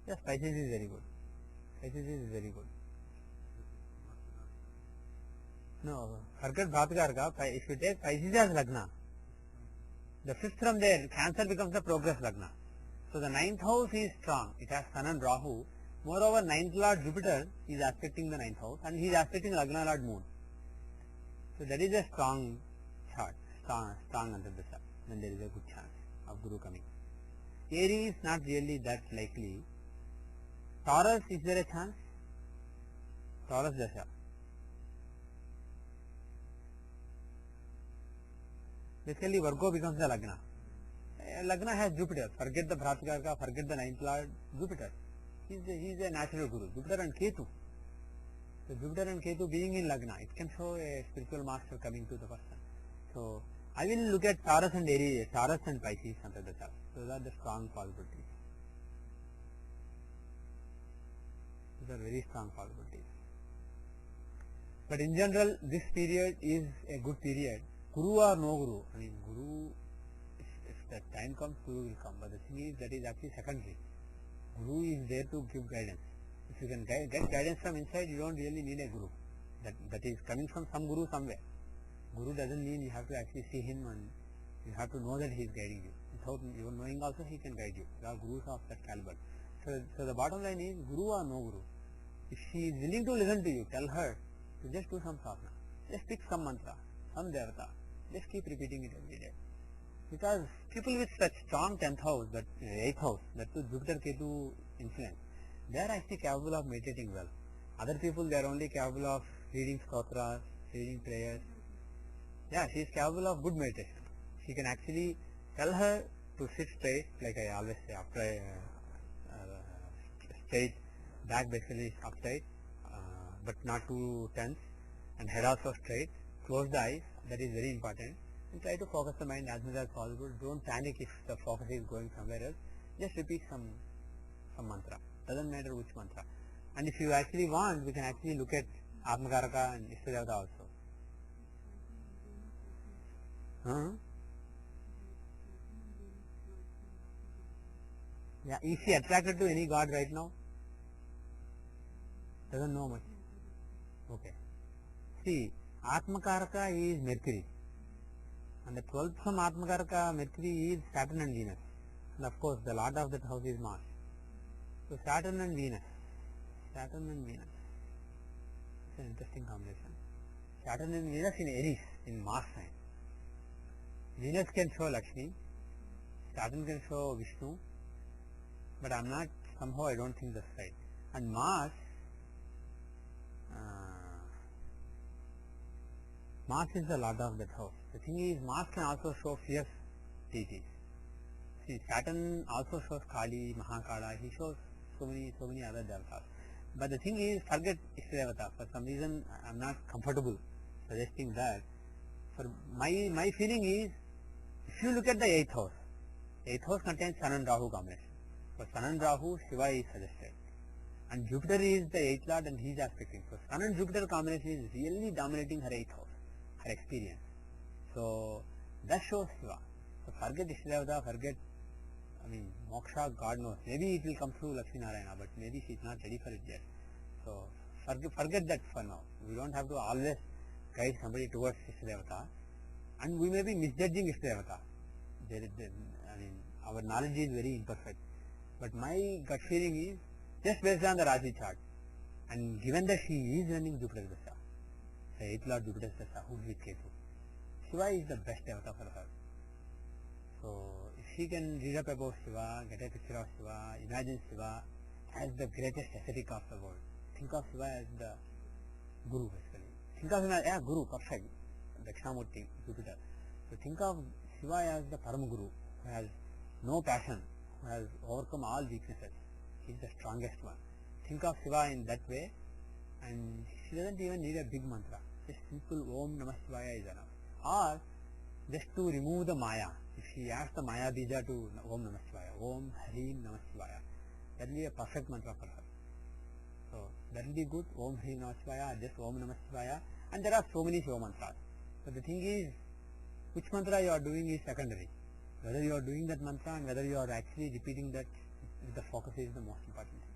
Yes, Pisces is very good. Pisces is very good. No, forget Bhatkarka. If you take Pisces as Lagna, the fifth from there, Cancer becomes the progress Lagna. So the ninth house is strong. It has Sun and Rahu. Moreover, ninth Lord Jupiter is aspecting the ninth house and he is aspecting Lagna Lord Moon. So that is a strong chart, strong Antardasha, when there is a good chance of Guru coming. Aries, not really that likely. Taurus, is there a chance? Taurus Dasha. Basically, Virgo becomes the Lagna. Lagna has Jupiter. Forget the Bhatkarka, forget the ninth Lord Jupiter. He is a natural Guru. Jupiter and Ketu. So Jupiter and Ketu being in Lagna, it can show a spiritual master coming to the person. So I will look at Taurus and Aries, Taurus and Pisces under the chart. Those are the strong possibilities. These are very strong possibilities. But in general, this period is a good period. Guru or no Guru? I mean, Guru, if that time comes, Guru will come. But the thing is, that is actually secondary. Guru is there to give guidance. If you can get guidance from inside, you don't really need a Guru. That is coming from some Guru somewhere. Guru doesn't mean you have to actually see him and you have to know that he is guiding you. Without even knowing also, he can guide you. There are Gurus of that caliber. So the bottom line is, Guru or no Guru. If she is willing to listen to you, tell her to just do some sadhana. Just pick some mantra, some devata. Just keep repeating it every day. Because people with such strong 10th house, that 8th house, that to Jupiter Ketu influence, they are actually capable of meditating well. Other people, they are only capable of reading stotras, reading prayers. Yeah, she is capable of good meditation. She can actually tell her to sit straight, like I always say, upright, straight, back basically upright, but not too tense, and head also straight. Close the eyes, that is very important. And try to focus the mind as much as possible. Don't panic if the focus is going somewhere else. Just repeat some mantra. Doesn't matter which mantra. And if you actually want, we can actually look at Atmakaraka and Ishtadevata also. Yeah, is she attracted to any god right now? Doesn't know much. Okay. See, Atmakaraka is Mercury. And the 12th from Atmakaraka, Mercury is Saturn and Venus. And of course, the Lord of that house is Mars. So Saturn and Venus. Saturn and Venus. It's an interesting combination. Saturn and Venus in Aries, in Mars sign. Venus can show Lakshmi. Saturn can show Vishnu. But somehow I don't think that's right. And Mars is the Lord of that house. The thing is, Mars can also show fierce deities. See, Saturn also shows Kali, Mahakala. He shows so many other devatas. But the thing is, forget Ishtadevata. For some reason, I am not comfortable suggesting that. For my feeling is, if you look at the 8th house contains Sun and Rahu combination. For Sun and Rahu, Shiva is suggested. And Jupiter is the 8th Lord and he is aspecting. So Sun and Jupiter combination is really dominating her 8th house, her experience. So that shows Shiva. So forget Ishtadevata, moksha, God knows. Maybe it will come through Lakshmi Narayana, but maybe she is not ready for it yet. So Forget that for now. We don't have to always guide somebody towards Ishtadevata, and we may be misjudging Ishtadevata. Our knowledge is very imperfect. But my gut feeling is just based on the Rashi chart, and given that she is running Jupiter Dasha, the 8th Lord Jupiter Dasha, who is with Ketu, Shiva is the best devata for her. So if she can read up about Shiva, get a picture of Shiva, imagine Shiva as the greatest ascetic of the world. Think of Shiva as the Guru basically. Think of him as Guru, perfect. Dakshinamurti, Jupiter. So think of Shiva as the Param Guru, who has no passion, who has overcome all weaknesses. He is the strongest one. Think of Shiva in that way, and she doesn't even need a big mantra. Just simple Om Namah Shivaya is enough. Or just to remove the Maya, if she adds the Maya Bija to Om Namah Shivaya, Om Harim Namah Shivaya, that will be a perfect mantra for her. So that will be good, Om Harim Namah Shivaya, just Om Namah Shivaya, and there are so many Shiva mantras. So the thing is, which mantra you are doing is secondary. Whether you are doing that mantra and whether you are actually repeating that with the focus is the most important thing.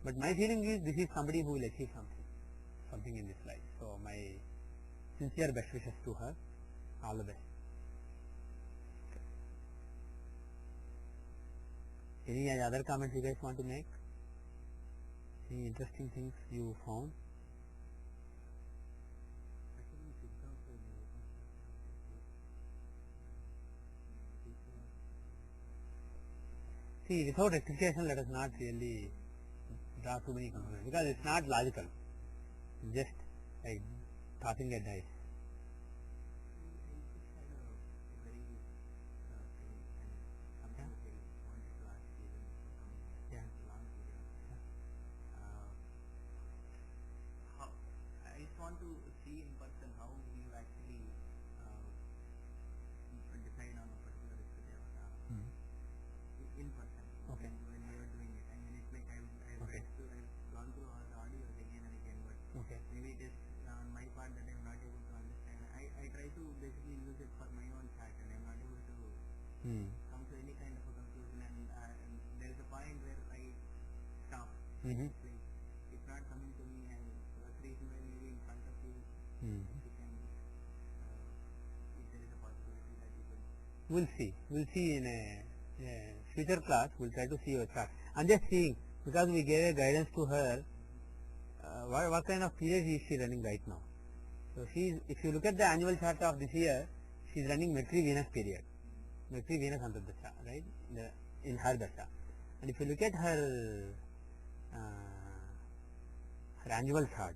But my feeling is this is somebody who will achieve something in this life. So my sincere best wishes to her. All the best. Any other comments you guys want to make? Any interesting things you found? See, without rectification, let us not really draw too many conclusions because it's not logical. It's just like tossing a dice. I just want to see in person how you actually decide on a particular Ishtadevata in person. Okay. When you are doing it. I mean, it's like I've gone through all the audios again and again, but Okay. maybe it is on my part that I'm not able to understand. I try to basically use it for my own chart, and I'm not able to come to any kind of a conclusion, and there is a point where I stop. Mm-hmm. It's like, it's not coming to me, and that's the reason why maybe in front of you, if you can, if there is a possibility that you could. We'll see in a future class. We'll try to see your chart. I'm just seeing because we gave a guidance to her. What kind of period is she running right now? So if you look at the annual chart of this year, she's running Mercury Venus period, Mercury Venus Antardasha, right? In her dasha. And if you look at her annual chart,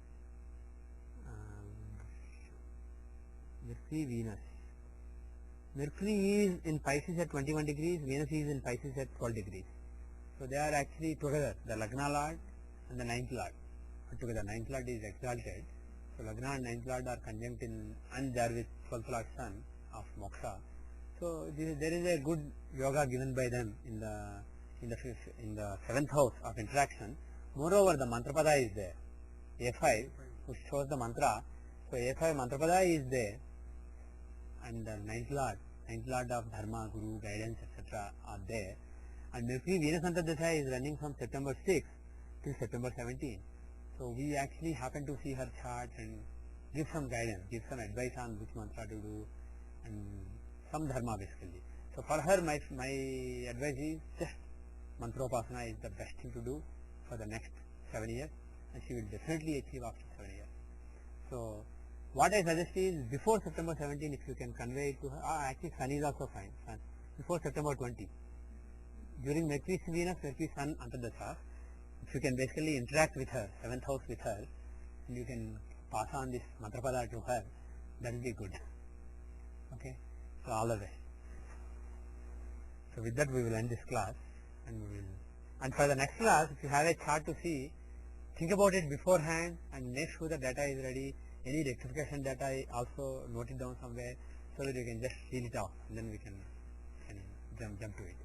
Mercury Venus. Mercury is in Pisces at 21 degrees, Venus is in Pisces at 12 degrees. So they are actually together, the Lagna Lord and the 9th Lord are together. 9th Lord is exalted. So Lagna and 9th Lord are conjunct and they are with 12th Lord Sun of Moksha. So there is a good yoga given by them in the 7th house of interaction. Moreover, the Mantrapada is there. A5, which shows the mantra. So A5 Mantrapada is there. And the 9th Lord of Dharma, Guru, guidance, etc. are there. And Mercury Venus Antardasha is running from September 6th till September 17th. So we actually happen to see her chart and give some guidance, give some advice on which mantra to do and some dharma basically. So for her, my advice is just Mantropasana is the best thing to do for the next 7 years, and she will definitely achieve after 7 years. So what I suggest is before September 17, if you can convey it to her, actually Sun is also fine, Sun, before September 20. During Mercury Venus, Mercury Sun Antardasha, if you can basically interact with her, 7th house with her, and you can pass on this Mantrapada to her, that will be good. Okay, so all the best. So with that we will end this class, and for the next class, if you have a chart to see, think about it beforehand and make sure the data is ready. Any rectification data also note it down somewhere so that you can just seal it off, and then we can jump to it.